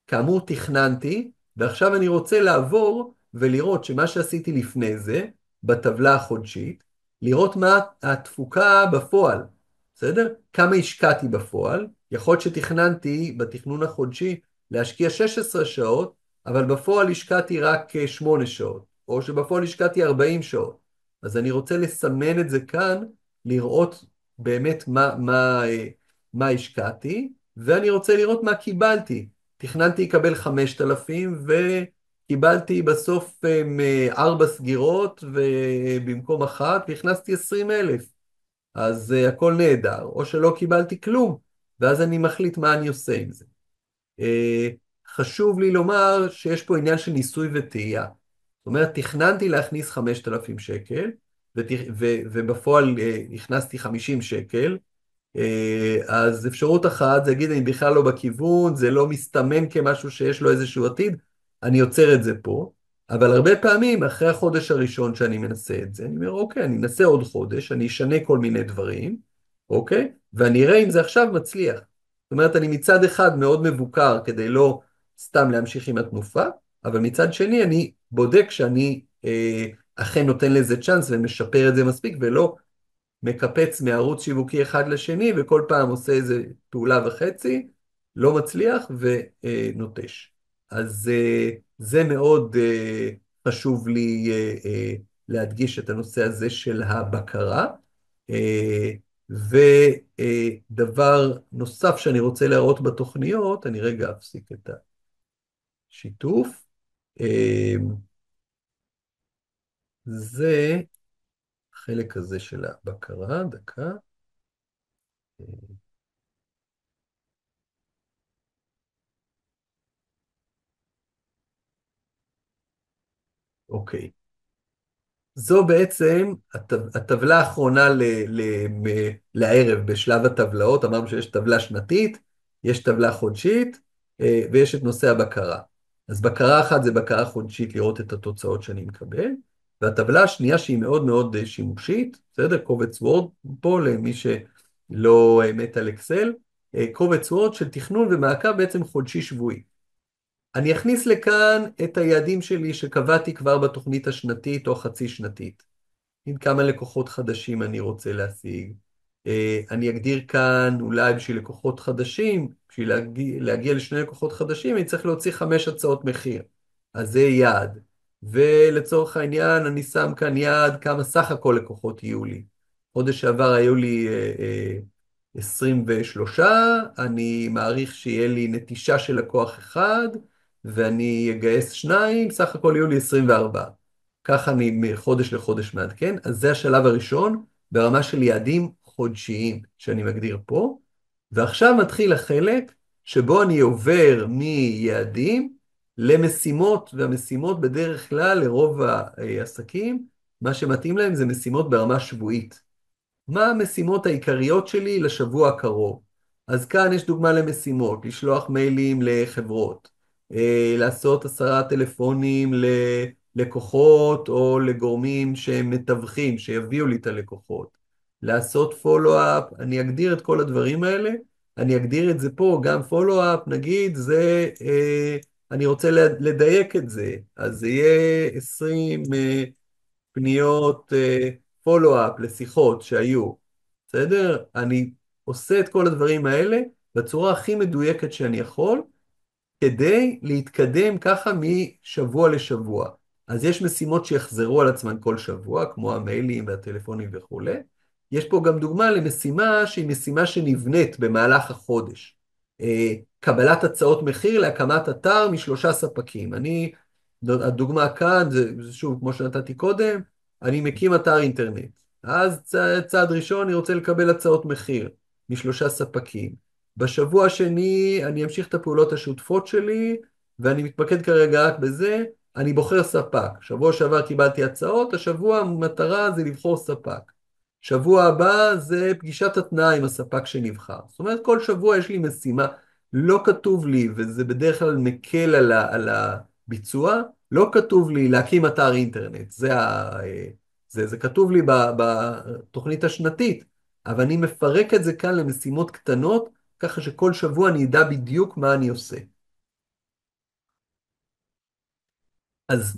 כאמור תכננתי, ועכשיו אני רוצה לעבור ולראות שמה שעשיתי לפני זה, בטבלה החודשית, לראות מה התפוקה בפועל, בסדר? כמה השקעתי בפועל, יכול להיות שתכננתי בתכנון החודשי להשקיע 16 שעות, אבל בפועל השקעתי רק 8 שעות, או שבפועל השקעתי 40 שעות. אז אני רוצה לסמן את זה כאן, לראות באמת מה השקעתי, ואני רוצה לראות מה קיבלתי. תכננתי לקבל 5,000 וקיבלתי בסוף 4 סגירות במקום אחת, והכנסתי 20,000. אז הכל נהדר, או שלא קיבלתי כלום, ואז אני מחליט מה אני עושה עם זה. חשוב לי לומר שיש פה עניין של ניסוי וטעייה. זאת אומרת, תכננתי להכניס 5,000 שקל, ובפועל הכנסתי 50 שקל, אז אפשרות אחת, זה להגיד, אני בכלל לא בכיוון, זה לא מסתמן כמשהו שיש לו איזשהו עתיד, אני עוצר את זה פה, אבל הרבה פעמים, אחרי החודש הראשון שאני מנסה את זה, אני אומר, אוקיי, אני אנסה עוד חודש, אני אשנה כל מיני דברים, אוקיי? ואני אראה אם זה עכשיו מצליח. זאת אומרת, אני מצד אחד מאוד מבוקר, כדי לא סתם להמשיך עם התנופה, אבל מצד שני, אני בודק שאני אכן נותן לזה צ'אנס ומשפר את זה מספיק, ולא מקפץ מערוץ שיווקי אחד לשני, וכל פעם עושה איזה פעולה וחצי, לא מצליח ונוטש. אז זה מאוד חשוב לי להדגיש את הנושא הזה של הבקרה. ודבר נוסף שאני רוצה להראות בתוכניות, אני רגע אפסיק את ה... שיתוף. אה, זה החלק הזה של הבקרה, דקה. אוקיי. זו בעצם הטבלה האחרונה לערב בשלב הטבלאות. אמרנו שיש טבלה שנתית, יש טבלה חודשית, ויש את נושא הבקרה. אז בקרה אחת זה בקרה חודשית, לראות את התוצאות שאני מקבל, והטבלה השנייה שהיא מאוד מאוד שימושית, בסדר? קובץ וורד פה למי שלא מת על אקסל, קובץ וורד של תכנון ומעקב בעצם חודשי שבועי. אני אכניס לכאן את היעדים שלי שקבעתי כבר בתוכנית השנתית או חצי שנתית. עם כמה לקוחות חדשים אני רוצה להשיג. אני אגדיר כאן אולי בשביל לקוחות חדשים, בשביל להגיע לשני לקוחות חדשים, אני צריך להוציא 5 הצעות מחיר. אז זה יעד. ולצורך העניין אני שם כאן יעד כמה סך הכל לקוחות יהיו לי. חודש שעבר היו לי 23, אני מעריך שיהיה לי נטישה של לקוח אחד, ואני אגייס 2, סך הכל יהיו לי 24. ככה אני מחודש לחודש מעדכן. אז זה השלב הראשון ברמה של יעדים חודשיים שאני מגדיר פה. ועכשיו מתחיל החלק שבו אני עובר מיעדים למשימות, והמשימות בדרך כלל לרוב העסקים, מה שמתאים להם זה משימות ברמה שבועית. מה המשימות העיקריות שלי לשבוע הקרוב? אז כאן יש דוגמה למשימות: לשלוח מיילים לחברות, לעשות 10 טלפונים ללקוחות או לגורמים שהם מתווכים, שיביאו לי את הלקוחות, לעשות פולו-אפ. אני אגדיר את כל הדברים האלה, אני אגדיר את זה פה, גם פולו-אפ, נגיד, זה, אני רוצה לדייק את זה, אז זה יהיה 20 פניות פולו-אפ לשיחות שהיו, בסדר? אני עושה את כל הדברים האלה בצורה הכי מדויקת שאני יכול, כדי להתקדם ככה משבוע לשבוע. אז יש משימות שיחזרו על עצמן כל שבוע, כמו המיילים והטלפונים וכו'. יש פה גם דוגמה למשימה שהיא משימה שנבנית במהלך החודש. קבלת הצעות מחיר להקמת אתר מ3 ספקים. הדוגמה כאן, זה שוב, כמו שנתתי קודם, אני מקים אתר אינטרנט. אז צעד ראשון, אני רוצה לקבל הצעות מחיר מ3 ספקים. בשבוע השני אני אמשיך את הפעולות השוטפות שלי, ואני מתמקד כרגע רק בזה, אני בוחר ספק. שבוע שעבר קיבלתי הצעות, השבוע המטרה זה לבחור ספק. שבוע הבא זה פגישת התנעה עם הספק שנבחר. זאת אומרת, כל שבוע יש לי משימה, לא כתוב לי, וזה בדרך כלל מקל על הביצוע, לא כתוב לי להקים אתר אינטרנט. זה כתוב לי בתוכנית השנתית, אבל אני מפרק את זה כאן למשימות קטנות, ככה שכל שבוע אני אדע בדיוק מה אני עושה. אז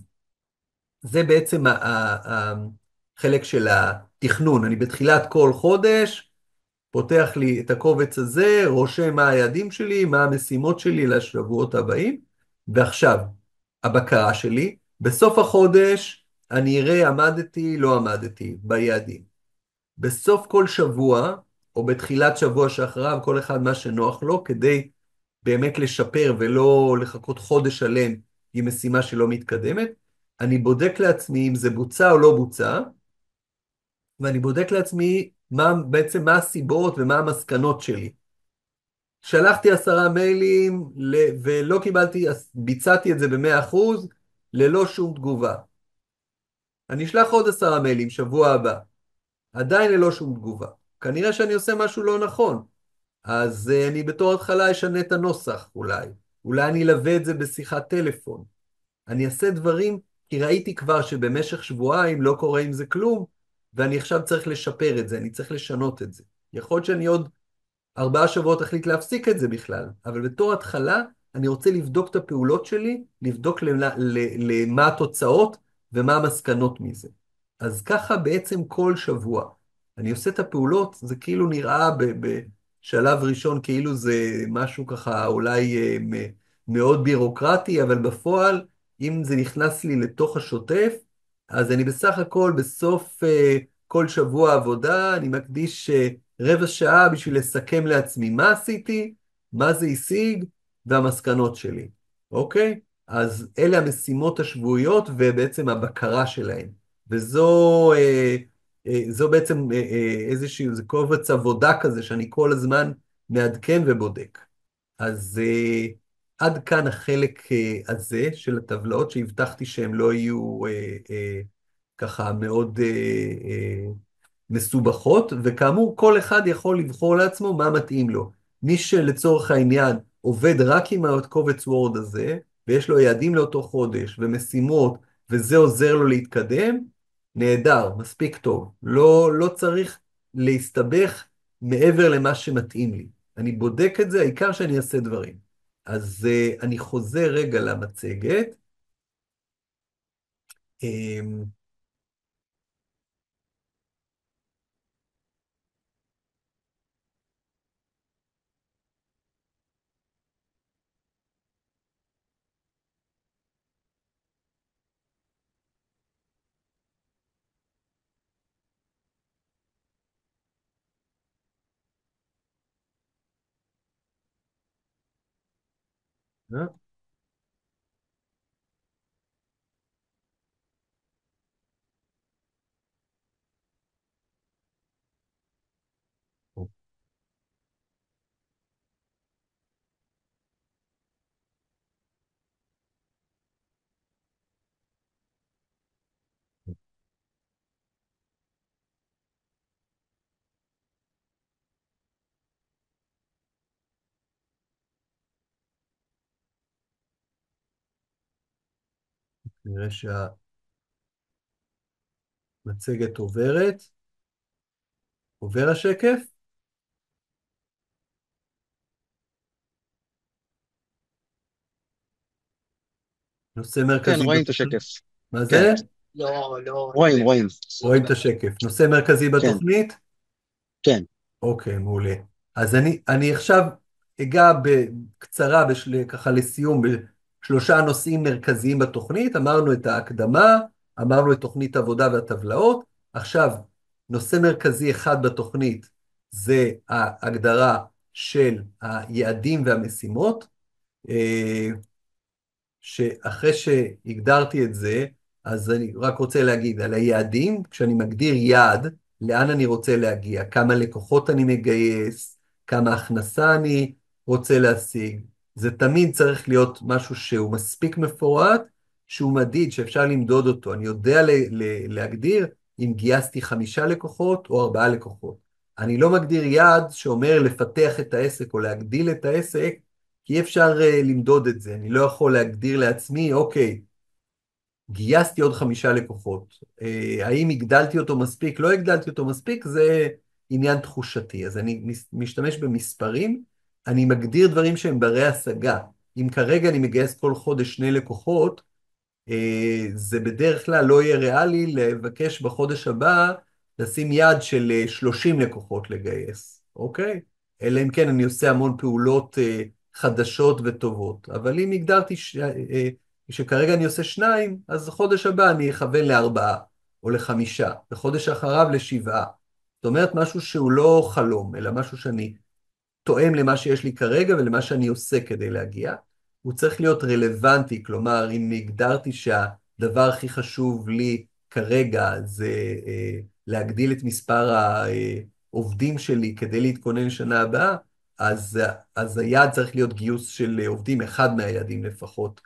זה בעצם החלק של התכנון. אני בתחילת כל חודש פותח לי את הקובץ הזה, רושם מה היעדים שלי, מה המשימות שלי לשבועות הבאים, ועכשיו, הבקרה שלי, בסוף החודש אני אראה עמדתי, לא עמדתי ביעדים. בסוף כל שבוע, או בתחילת שבוע שאחריו, כל אחד מה שנוח לו, כדי באמת לשפר ולא לחכות חודש שלם עם משימה שלא מתקדמת, אני בודק לעצמי אם זה בוצע או לא בוצע, ואני בודק לעצמי בעצם מה הסיבות ומה המסקנות שלי. שלחתי 10 מיילים ולא קיבלתי, ביצעתי את זה ב100%, ללא שום תגובה. אני אשלח עוד 10 מיילים שבוע הבא, עדיין ללא שום תגובה. כנראה שאני עושה משהו לא נכון. אז אני בתור התחלה אשנה את הנוסח אולי. אולי אני אלווה את זה בשיחת טלפון. אני אעשה דברים, כי ראיתי כבר שבמשך שבועיים לא קורה עם זה כלום, ואני עכשיו צריך לשפר את זה, אני צריך לשנות את זה. יכול להיות שאני עוד 4 שבועות החליט להפסיק את זה בכלל, אבל בתור התחלה אני רוצה לבדוק את הפעולות שלי, לבדוק למה התוצאות ומה המסקנות מזה. אז ככה בעצם כל שבוע. אני עושה את הפעולות, זה כאילו נראה בשלב ראשון כאילו זה משהו ככה אולי מאוד בירוקרטי, אבל בפועל, אם זה נכנס לי לתוך השוטף, אז אני בסך הכל בסוף כל שבוע עבודה, אני מקדיש רבע שעה בשביל לסכם לעצמי מה עשיתי, מה זה השיג והמסקנות שלי. אוקיי? אז אלה המשימות השבועיות ובעצם הבקרה שלהן. וזו זו בעצם איזשהו, זה קובץ עבודה כזה שאני כל הזמן מעדכן ובודק. אז עד כאן החלק הזה של הטבלאות שהבטחתי שהם לא יהיו ככה מאוד מסובכות, וכאמור כל אחד יכול לבחור לעצמו מה מתאים לו. מי שלצורך העניין עובד רק עם הקובץ וורד הזה, ויש לו יעדים לאותו חודש ומשימות, וזה עוזר לו להתקדם, נהדר, מספיק טוב. לא צריך להסתבך מעבר למה שמתאים לי. אני בודק את זה, העיקר שאני אעשה דברים. אז אני חוזר רגע למצגת. אמ, אה, נראה שהמצגת עוברת. עובר השקף? נושא כן, מרכזי רואים את בתוכנית. השקף. מה כן, זה? רואים, רואים. רואים את השקף. נושא מרכזי כן, בתוכנית? כן. אוקיי, מעולה. אז אני עכשיו אגע בקצרה, ככה לסיום, בשלושה נושאים מרכזיים בתוכנית. אמרנו את ההקדמה, אמרנו את תוכנית העבודה והטבלאות. עכשיו, נושא מרכזי אחד בתוכנית זה ההגדרה של היעדים והמשימות. אה, שאחרי שהגדרתי את זה, אז אני רק רוצה להגיד על היעדים, כשאני מגדיר יעד, לאן אני רוצה להגיע, כמה לקוחות אני מגייס, כמה הכנסה אני רוצה להשיג, זה תמיד צריך להיות משהו שהוא מספיק מפורט, שהוא מדיד, שאפשר למדוד אותו. אני יודע להגדיר אם גייסתי 5 לקוחות או 4 לקוחות. אני לא מגדיר יעד שאומר לפתח את העסק או להגדיל את העסק, כי אי אפשר למדוד את זה. אני לא יכול להגדיר לעצמי, אוקיי, גייסתי עוד 5 לקוחות. האם הגדלתי אותו מספיק, לא הגדלתי אותו מספיק, זה עניין תחושתי. אז אני משתמש במספרים, אני מגדיר דברים שהם ברי השגה. אם כרגע אני מגייס כל חודש 2 לקוחות, זה בדרך כלל לא יהיה ריאלי לבקש בחודש הבא לשים יעד של 30 לקוחות לגייס, אוקיי? אלא אם כן אני עושה המון פעולות חדשות וטובות. אבל אם הגדרתי שכרגע אני עושה 2, אז חודש הבא אני אכוון ל4 או ל5, וחודש אחריו ל7. זאת אומרת, משהו שהוא לא חלום, אלא משהו שאני תואם למה שיש לי כרגע ולמה שאני עושה כדי להגיע. הוא צריך להיות רלוונטי, כלומר, אם הגדרתי שהדבר הכי חשוב לי כרגע זה להגדיל את מספר העובדים שלי כדי להתכונן לשנה הבאה, אז היעד צריך להיות גיוס של עובדים, אחד מהיעדים לפחות.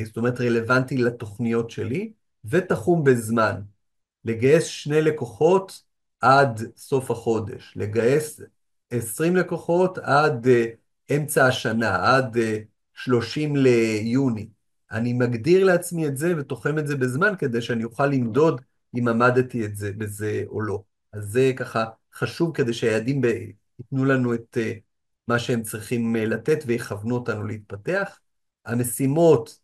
זאת אומרת, רלוונטי לתוכניות שלי, ותחום בזמן. לגייס 2 לקוחות עד סוף החודש, לגייס 20 לקוחות עד אמצע השנה, עד 30 ליוני. אני מגדיר לעצמי את זה ותוחם את זה בזמן כדי שאני אוכל למדוד אם עמדתי את זה בזה או לא. אז זה ככה חשוב כדי שהיעדים ייתנו לנו את מה שהם צריכים לתת ויכוונו אותנו להתפתח. המשימות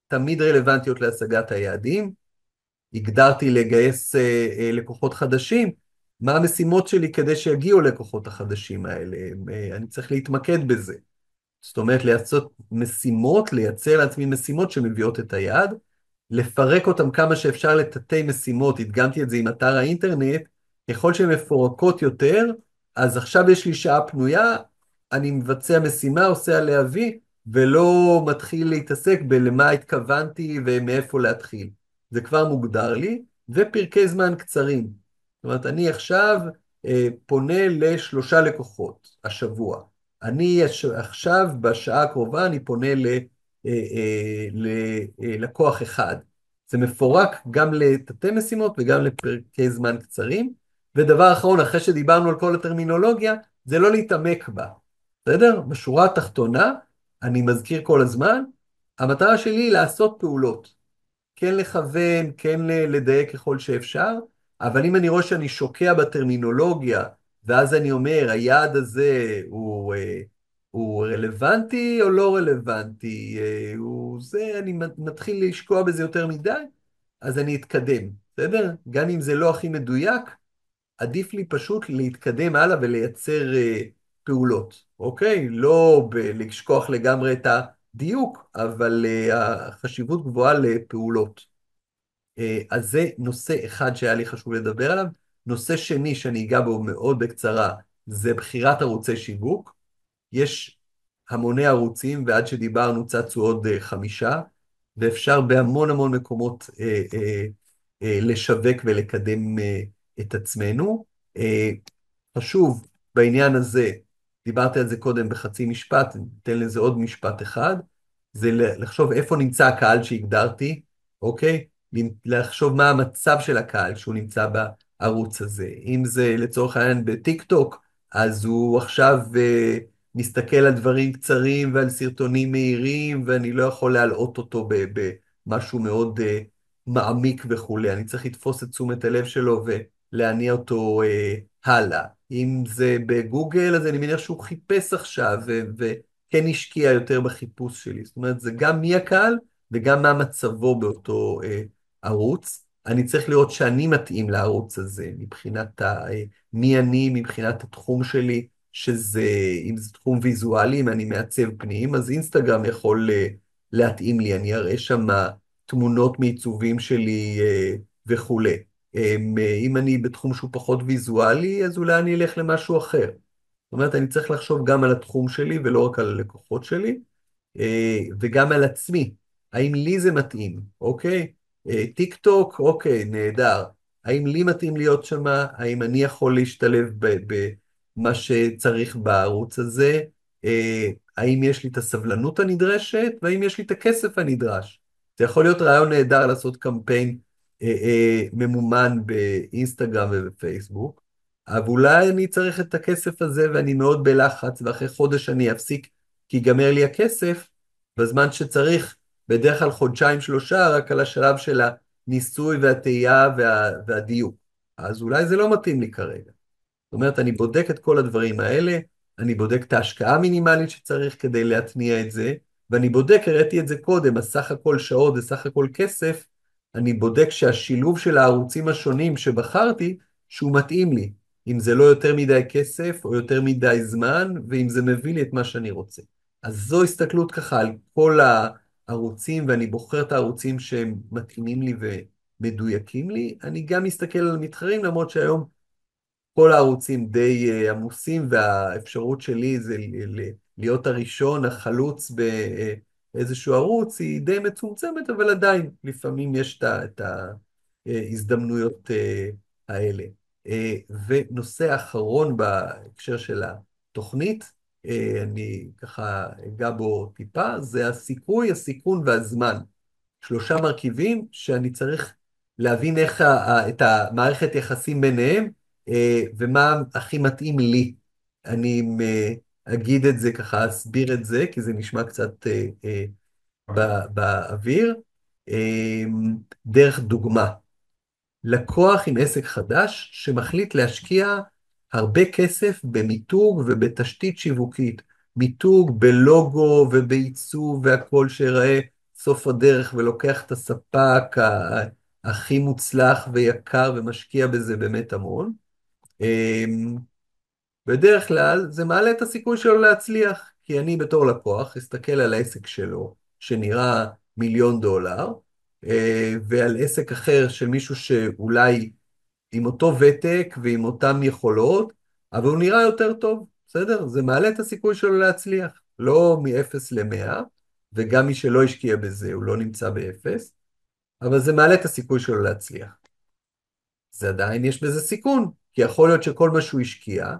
תמיד רלוונטיות להשגת היעדים. הגדרתי לגייס לקוחות חדשים, מה המשימות שלי כדי שיגיעו לקוחות החדשים האלה? אני צריך להתמקד בזה. זאת אומרת, לעשות משימות, לייצר לעצמי משימות שמביאות את היעד, לפרק אותם כמה שאפשר לתתי משימות, הדגמתי את זה עם אתר האינטרנט, ככל שהן מפורקות יותר, אז עכשיו יש לי שעה פנויה, אני מבצע משימה, עושה עליה וי, ולא מתחיל להתעסק בלמה התכוונתי ומאיפה להתחיל. זה כבר מוגדר לי, ופרקי זמן קצרים. זאת אומרת, אני עכשיו פונה לשלושה לקוחות השבוע. עכשיו, בשעה הקרובה, אני פונה ללקוח אחד. זה מפורק גם לתתי משימות וגם לפרקי זמן קצרים. ודבר אחרון, אחרי שדיברנו על כל הטרמינולוגיה, זה לא להתעמק בה. בסדר? בשורה התחתונה, אני מזכיר כל הזמן, המטרה שלי היא לעשות פעולות. כן לכוון, כן לדייק ככל שאפשר, אבל אם אני רואה שאני שוקע בטרמינולוגיה, ואז אני אומר, היעד הזה הוא רלוונטי או לא רלוונטי, אני מתחיל לשקוע בזה יותר מדי, אז אני אתקדם, בסדר? גם אם זה לא הכי מדויק, עדיף לי פשוט להתקדם הלאה ולייצר פעולות, אוקיי? לא לשכוח לגמרי את הדיוק, אבל החשיבות גבוהה לפעולות. אז זה נושא אחד שהיה לי חשוב לדבר עליו. נושא שני שאני אגע בו מאוד בקצרה, זה בחירת ערוצי שיווק. יש המוני ערוצים, ועד שדיברנו צצו עוד חמישה, ואפשר בהמון המון מקומות לשווק ולקדם את עצמנו. אה, חשוב בעניין הזה, דיברתי על זה קודם בחצי משפט, ניתן לזה עוד משפט אחד, זה לחשוב איפה נמצא הקהל שהגדרתי, אוקיי? לחשוב מה המצב של הקהל שהוא נמצא בערוץ הזה. אם זה לצורך העניין בטיק טוק, אז הוא עכשיו מסתכל על דברים קצרים ועל סרטונים מהירים, ואני לא יכול להלאות אותו במשהו מאוד מעמיק וכולי. אני צריך לתפוס את תשומת הלב שלו ולהניע אותו הלאה. אם זה בגוגל, אז אני מניח שהוא חיפש עכשיו, וכן השקיע יותר בחיפוש שלי. זאת אומרת, זה גם מי הקהל וגם מה מצבו באותו ערוץ. אני צריך לראות שאני מתאים לערוץ הזה, מבחינת מי אני, מבחינת התחום שלי, שזה, אם זה תחום ויזואלי, אם אני מעצב פנים, אז אינסטגרם יכול להתאים לי, אני אראה שם תמונות מעיצובים שלי וכולי. אם אני בתחום שהוא פחות ויזואלי, אז אולי אני אלך למשהו אחר. זאת אומרת, אני צריך לחשוב גם על התחום שלי ולא רק על הלקוחות שלי, וגם על עצמי. האם לי זה מתאים, אוקיי? טיק טוק, אוקיי, נהדר. האם לי מתאים להיות שם? האם אני יכול להשתלב במה שצריך בערוץ הזה? האם יש לי את הסבלנות הנדרשת? והאם יש לי את הכסף הנדרש? זה יכול להיות רעיון נהדר לעשות קמפיין ממומן באינסטגרם ובפייסבוק, אבל אולי אני צריך את הכסף הזה ואני מאוד בלחץ, ואחרי חודש אני אפסיק כי ייגמר לי הכסף, בזמן שצריך בדרך כלל חודשיים שלושה, רק על השלב של הניסוי והטעייה והדיוק. אז אולי זה לא מתאים לי כרגע. זאת אומרת, אני בודק את כל הדברים האלה, אני בודק את ההשקעה המינימלית שצריך כדי להתניע את זה, ואני בודק, הראיתי את זה קודם, הסך הכל שעות וסך הכל כסף, אני בודק שהשילוב של הערוצים השונים שבחרתי, שהוא מתאים לי, אם זה לא יותר מדי כסף או יותר מדי זמן, ואם זה מביא לי את מה שאני רוצה. אז זו הסתכלות ככה על כל הערוצים, ואני בוחר את הערוצים שהם מתאימים לי ומדויקים לי. אני גם מסתכל על המתחרים, למרות שהיום כל הערוצים די עמוסים, והאפשרות שלי זה להיות הראשון, החלוץ באיזשהו ערוץ, היא די מצומצמת, אבל עדיין, לפעמים יש את ההזדמנויות האלה. ונושא אחרון בהקשר של התוכנית, אני ככה אגע בו טיפה, זה הסיכוי, הסיכון והזמן. שלושה מרכיבים שאני צריך להבין איך את המערכת יחסים ביניהם, ומה הכי מתאים לי. אני אגיד את זה ככה, אסביר את זה, כי זה נשמע קצת באוויר. אה, דרך דוגמה, לקוח עם עסק חדש שמחליט להשקיע הרבה כסף במיתוג ובתשתית שיווקית. מיתוג בלוגו ובעיצוב והכל שיראה סוף הדרך, ולוקח את הספק הכי מוצלח ויקר ומשקיע בזה באמת המון. בדרך כלל זה מעלה את הסיכוי שלו להצליח, כי אני בתור לקוח אסתכל על העסק שלו, שנראה $1,000,000, ועל עסק אחר של מישהו שאולי עם אותו ותק ועם אותם יכולות, אבל הוא נראה יותר טוב, בסדר? זה מעלה את הסיכוי שלו להצליח. לא מ-0 ל-100, וגם מי שלא השקיע בזה, הוא לא נמצא ב-0, אבל זה מעלה את הסיכוי שלו להצליח. זה עדיין יש בזה סיכון, כי יכול להיות שכל מה שהוא השקיע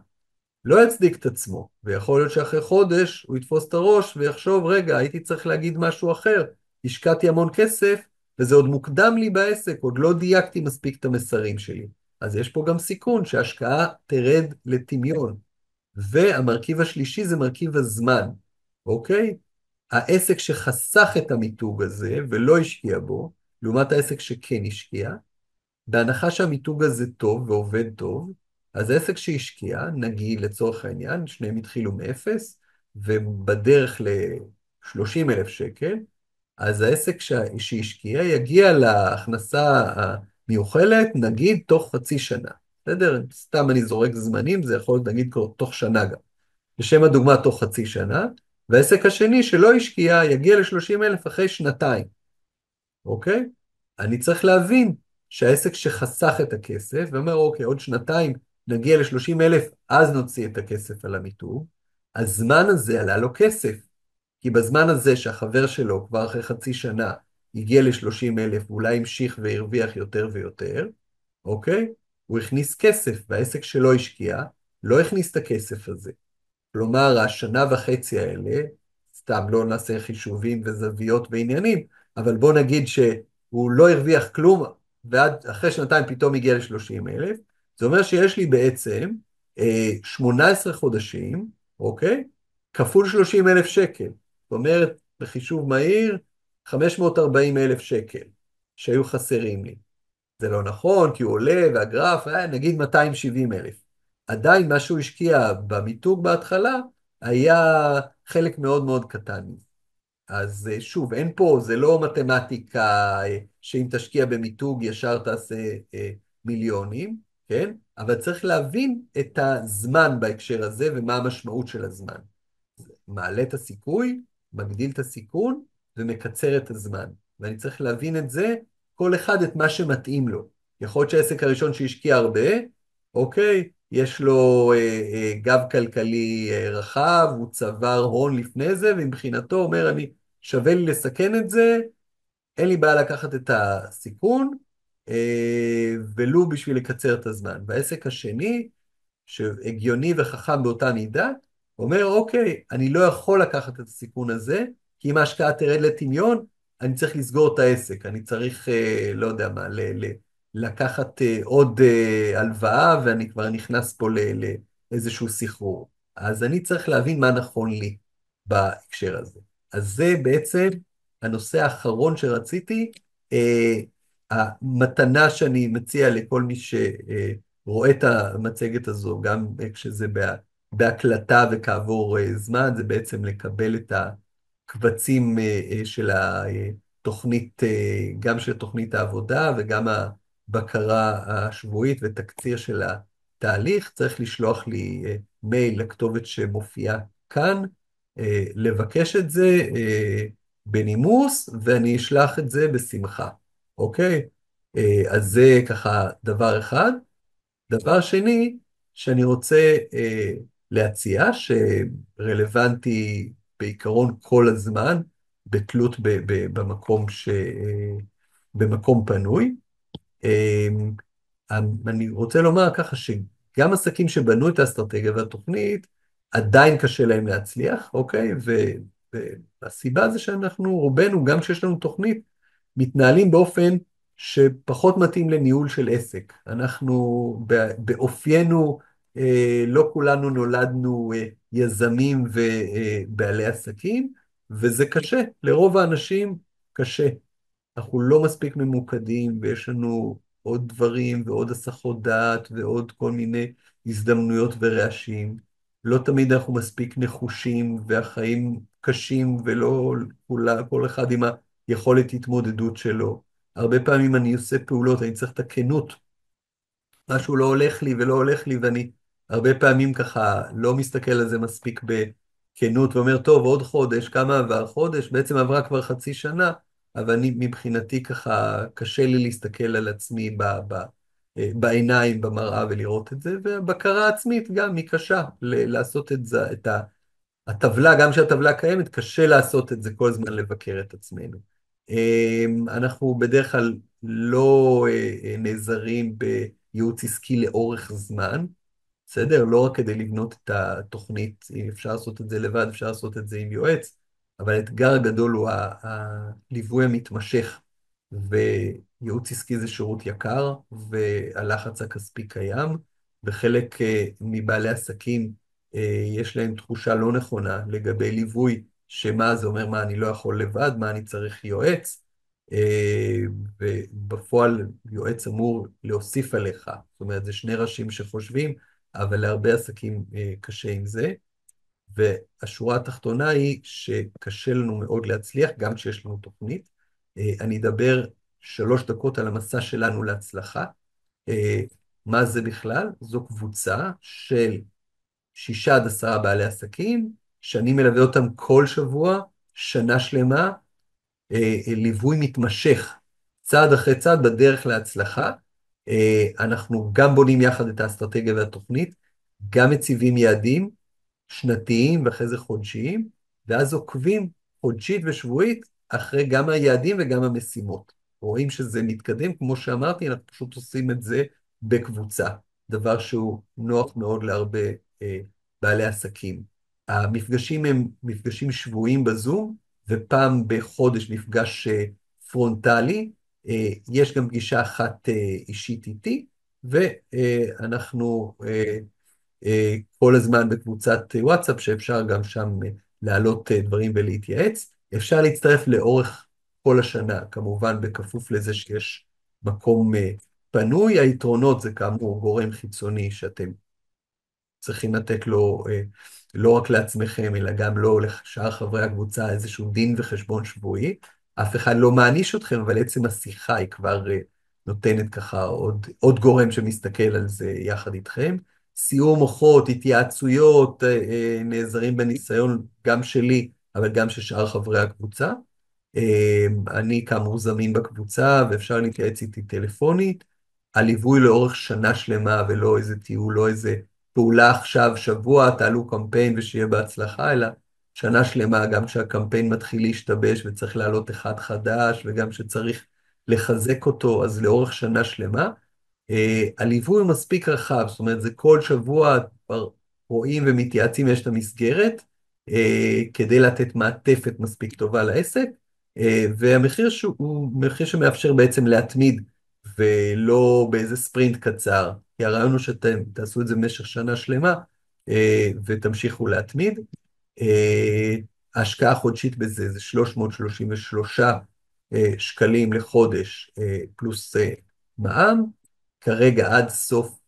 לא יצדיק את עצמו, ויכול להיות שאחרי חודש הוא יתפוס את הראש ויחשוב, רגע, הייתי צריך להגיד משהו אחר, השקעתי המון כסף, וזה עוד מוקדם לי בעסק, עוד לא דייקתי מספיק את המסרים שלי. אז יש פה גם סיכון שההשקעה תרד לטמיון. והמרכיב השלישי זה מרכיב הזמן, אוקיי? העסק שחסך את המיתוג הזה ולא השקיע בו, לעומת העסק שכן השקיע, בהנחה שהמיתוג הזה טוב ועובד טוב, אז העסק שהשקיע, נגיד לצורך העניין, שניהם התחילו מאפס, ובדרך ל-30,000 שקל, אז העסק שהשקיע יגיע להכנסה המיוחלת, נגיד תוך חצי שנה. בסדר? סתם אני זורק זמנים, זה יכול להיות נגיד תוך שנה גם. לשם הדוגמה תוך חצי שנה, והעסק השני שלא השקיע יגיע ל-30,000 אחרי שנתיים. אוקיי? אני צריך להבין שהעסק שחסך את הכסף, ואומר, אוקיי, עוד שנתיים נגיע ל-30,000, אז נוציא את הכסף על המיתוג, הזמן הזה עלה לו כסף, כי בזמן הזה שהחבר שלו כבר אחרי חצי שנה הגיע ל-30,000, ואולי המשיך והרוויח יותר ויותר, אוקיי? הוא הכניס כסף, והעסק שלא השקיע, לא הכניס את הכסף הזה. כלומר, השנה וחצי האלה, סתם לא נעשה חישובים וזוויות ועניינים, אבל בוא נגיד שהוא לא הרוויח כלום, ועד אחרי שנתיים פתאום הגיע ל-30,000, זה אומר שיש לי בעצם 18 חודשים, אוקיי? כפול 30,000 שקל. זאת אומרת, בחישוב מהיר, 540,000 שקל שהיו חסרים לי. זה לא נכון, כי הוא עולה, והגרף, נגיד 270,000. עדיין מה שהוא השקיע במיתוג בהתחלה, היה חלק מאוד מאוד קטן. אז שוב, אין פה, זה לא מתמטיקה שאם תשקיע במיתוג ישר תעשה מיליונים, כן? אבל צריך להבין את הזמן בהקשר הזה ומה המשמעות של הזמן. מעלה את הסיכוי, מגדיל את הסיכון ומקצר את הזמן. ואני צריך להבין את זה, כל אחד את מה שמתאים לו. יכול להיות שהעסק הראשון שהשקיע הרבה, אוקיי, יש לו גב כלכלי רחב, הוא צבר הון לפני זה, ומבחינתו אומר, אני שווה לי לסכן את זה, אין לי בעיה לקחת את הסיכון, ולו בשביל לקצר את הזמן. והעסק השני, שהגיוני וחכם באותה מידה, אומר, אוקיי, אני לא יכול לקחת את הסיכון הזה, כי אם ההשקעה תרד לטמיון, אני צריך לסגור את העסק, אני צריך, לא יודע מה, לקחת עוד הלוואה, ואני כבר נכנס פה לאיזשהו סחרור. אז אני צריך להבין מה נכון לי בהקשר הזה. אז זה בעצם הנושא האחרון שרציתי, המתנה שאני מציע לכל מי רואה את המצגת הזו, גם כשזה בהקלטה וכעבור זמן, זה בעצם לקבל את הקבצים של התוכנית, גם של תוכנית העבודה וגם הבקרה השבועית ותקציר של התהליך. צריך לשלוח לי מייל לכתובת שמופיעה כאן, לבקש את זה בנימוס, ואני אשלח את זה בשמחה, אוקיי? אז זה ככה דבר אחד. דבר שני, שאני רוצה להציע, שרלוונטי בעיקרון כל הזמן, בתלות במקום פנוי. אה, אני רוצה לומר ככה שגם עסקים שבנו את האסטרטגיה והתוכנית, עדיין קשה להם להצליח, אוקיי? והסיבה זה שאנחנו, רובנו, גם כשיש לנו תוכנית, מתנהלים באופן שפחות מתאים לניהול של עסק. אנחנו באופיינו, לא כולנו נולדנו יזמים ובעלי עסקים, וזה קשה, לרוב האנשים קשה. אנחנו לא מספיק ממוקדים, ויש לנו עוד דברים ועוד הסחות דעת ועוד כל מיני הזדמנויות ורעשים. לא תמיד אנחנו מספיק נחושים, והחיים קשים, ולא כל אחד עם היכולת התמודדות שלו. הרבה פעמים אני עושה פעולות, אני צריך את הכנות, משהו לא הולך לי ולא הולך לי, ואני הרבה פעמים ככה לא מסתכל על זה מספיק בכנות, ואומר, טוב, עוד חודש, כמה עבר חודש? בעצם עברה כבר חצי שנה, אבל אני מבחינתי ככה, קשה לי להסתכל על עצמי בעיניים, במראה ולראות את זה, והבקרה העצמית גם היא קשה לעשות את זה, הטבלה, גם כשהטבלה קיימת, קשה לעשות את זה כל הזמן לבקר את עצמנו. אנחנו בדרך כלל לא נעזרים בייעוץ עסקי לאורך זמן, בסדר? לא רק כדי לבנות את התוכנית, אם אפשר לעשות את זה לבד, אפשר לעשות את זה עם יועץ, אבל האתגר הגדול הוא הליווי המתמשך, וייעוץ עסקי זה שירות יקר, והלחץ הכספי קיים, וחלק מבעלי עסקים יש להם תחושה לא נכונה לגבי ליווי, שמה זה אומר, מה אני לא יכול לבד, מה אני צריך יועץ, אה, ובפועל יועץ אמור להוסיף עליך, זאת אומרת, זה שני ראשים שחושבים, אבל להרבה עסקים קשה עם זה. והשורה התחתונה היא שקשה לנו מאוד להצליח, גם כשיש לנו תוכנית. אני אדבר 3 דקות על המסע שלנו להצלחה. אה, מה זה בכלל? זו קבוצה של 6 עד 10 בעלי עסקים, שאני מלווה אותם כל שבוע, שנה שלמה, ליווי מתמשך, צעד אחרי צעד בדרך להצלחה. אנחנו גם בונים יחד את האסטרטגיה והתוכנית, גם מציבים יעדים שנתיים ואחרי זה חודשיים, ואז עוקבים חודשית ושבועית אחרי גם היעדים וגם המשימות. רואים שזה מתקדם, כמו שאמרתי, אנחנו פשוט עושים את זה בקבוצה, דבר שהוא נוח מאוד להרבה בעלי עסקים. המפגשים הם מפגשים שבועיים בזום, ופעם בחודש מפגש פרונטלי. יש גם פגישה אחת אישית איתי, ואנחנו כל הזמן בקבוצת וואטסאפ, שאפשר גם שם להעלות דברים ולהתייעץ. אפשר להצטרף לאורך כל השנה, כמובן בכפוף לזה שיש מקום פנוי. היתרונות זה כאמור גורם חיצוני שאתם צריכים לתת לו, לא רק לעצמכם, אלא גם לו, לשאר חברי הקבוצה, איזשהו דין וחשבון שבועי. אף אחד לא מעניש אתכם, אבל עצם השיחה היא כבר נותנת ככה עוד גורם שמסתכל על זה יחד איתכם. סיעור מוחות, התייעצויות, נעזרים בניסיון גם שלי, אבל גם של שאר חברי הקבוצה. אני כאמור זמין בקבוצה, ואפשר להתייעץ איתי טלפונית. הליווי לאורך שנה שלמה, ולא איזה טיול, לא איזה פעולה עכשיו, שבוע, תעלו קמפיין ושיהיה בהצלחה, אלא שנה שלמה, גם כשהקמפיין מתחיל להשתבש וצריך לעלות אחד חדש, וגם שצריך לחזק אותו, אז לאורך שנה שלמה. הליווי הוא מספיק רחב, זאת אומרת, זה כל שבוע כבר רואים ומתייעצים, יש את המסגרת, כדי לתת מעטפת מספיק טובה לעסק, והמחיר הוא מחיר שמאפשר בעצם להתמיד, ולא באיזה ספרינט קצר, כי הרעיון הוא שאתם תעשו את זה במשך שנה שלמה, ותמשיכו להתמיד. ההשקעה החודשית בזה זה 333 שקלים לחודש, פלוס מע"מ. כרגע עד סוף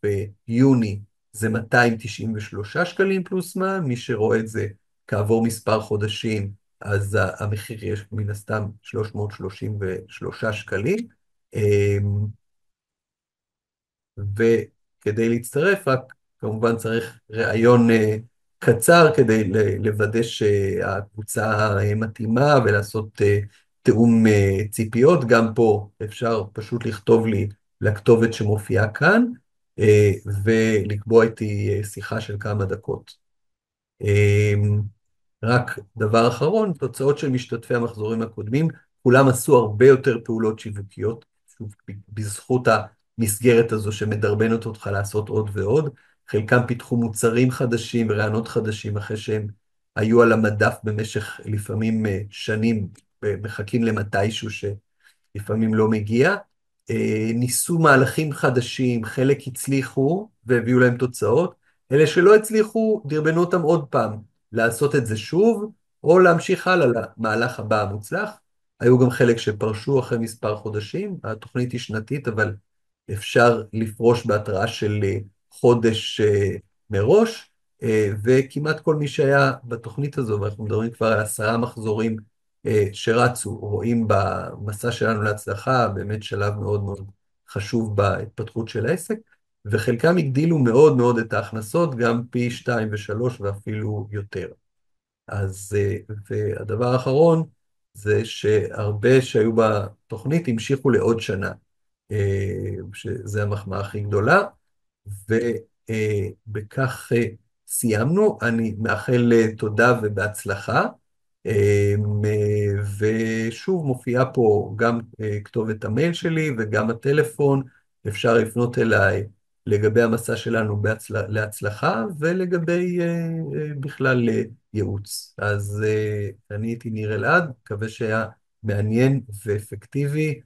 יוני זה 293 שקלים פלוס מע"מ. מי שרואה את זה כעבור מספר חודשים, אז המחיר יש מן הסתם 333 שקלים. וכדי להצטרף, רק כמובן צריך ראיון קצר כדי לוודא שהקבוצה מתאימה ולעשות תיאום ציפיות. גם פה אפשר פשוט לכתוב לי לכתובת שמופיעה כאן, ולקבוע איתי שיחה של כמה דקות. רק דבר אחרון, תוצאות של משתתפי המחזורים הקודמים, כולם עשו הרבה יותר פעולות שיווקיות, שוב, בזכות המסגרת הזו שמדרבנת אותך לעשות עוד ועוד. חלקם פיתחו מוצרים חדשים ורעיונות חדשים אחרי שהם היו על המדף במשך לפעמים שנים, מחכים למתישהו שלפעמים לא מגיע. ניסו מהלכים חדשים, חלק הצליחו והביאו להם תוצאות, אלה שלא הצליחו דרבנו אותם עוד פעם לעשות את זה שוב, או להמשיך הלאה למהלך הבא המוצלח. היו גם חלק שפרשו אחרי מספר חודשים, התוכנית היא שנתית, אבל אפשר לפרוש בהתראה של חודש מראש, וכמעט כל מי שהיה בתוכנית הזו, ואנחנו מדברים כבר על 10 מחזורים שרצו, רואים במסע שלנו להצלחה, באמת שלב מאוד מאוד חשוב בהתפתחות של העסק, וחלקם הגדילו מאוד מאוד את ההכנסות, גם פי 2 ו3 ואפילו יותר. אז, והדבר האחרון, זה שהרבה שהיו בתוכנית המשיכו לעוד שנה, שזה המחמאה הכי גדולה, ובכך סיימנו. אני מאחל תודה ובהצלחה. ושוב, מופיעה פה גם כתובת המייל שלי וגם הטלפון. אפשר לפנות אליי לגבי המסע שלנו להצלחה ולגבי בכלל ייעוץ. אז אני הייתי ניר אלעד, מקווה שהיה מעניין ואפקטיבי.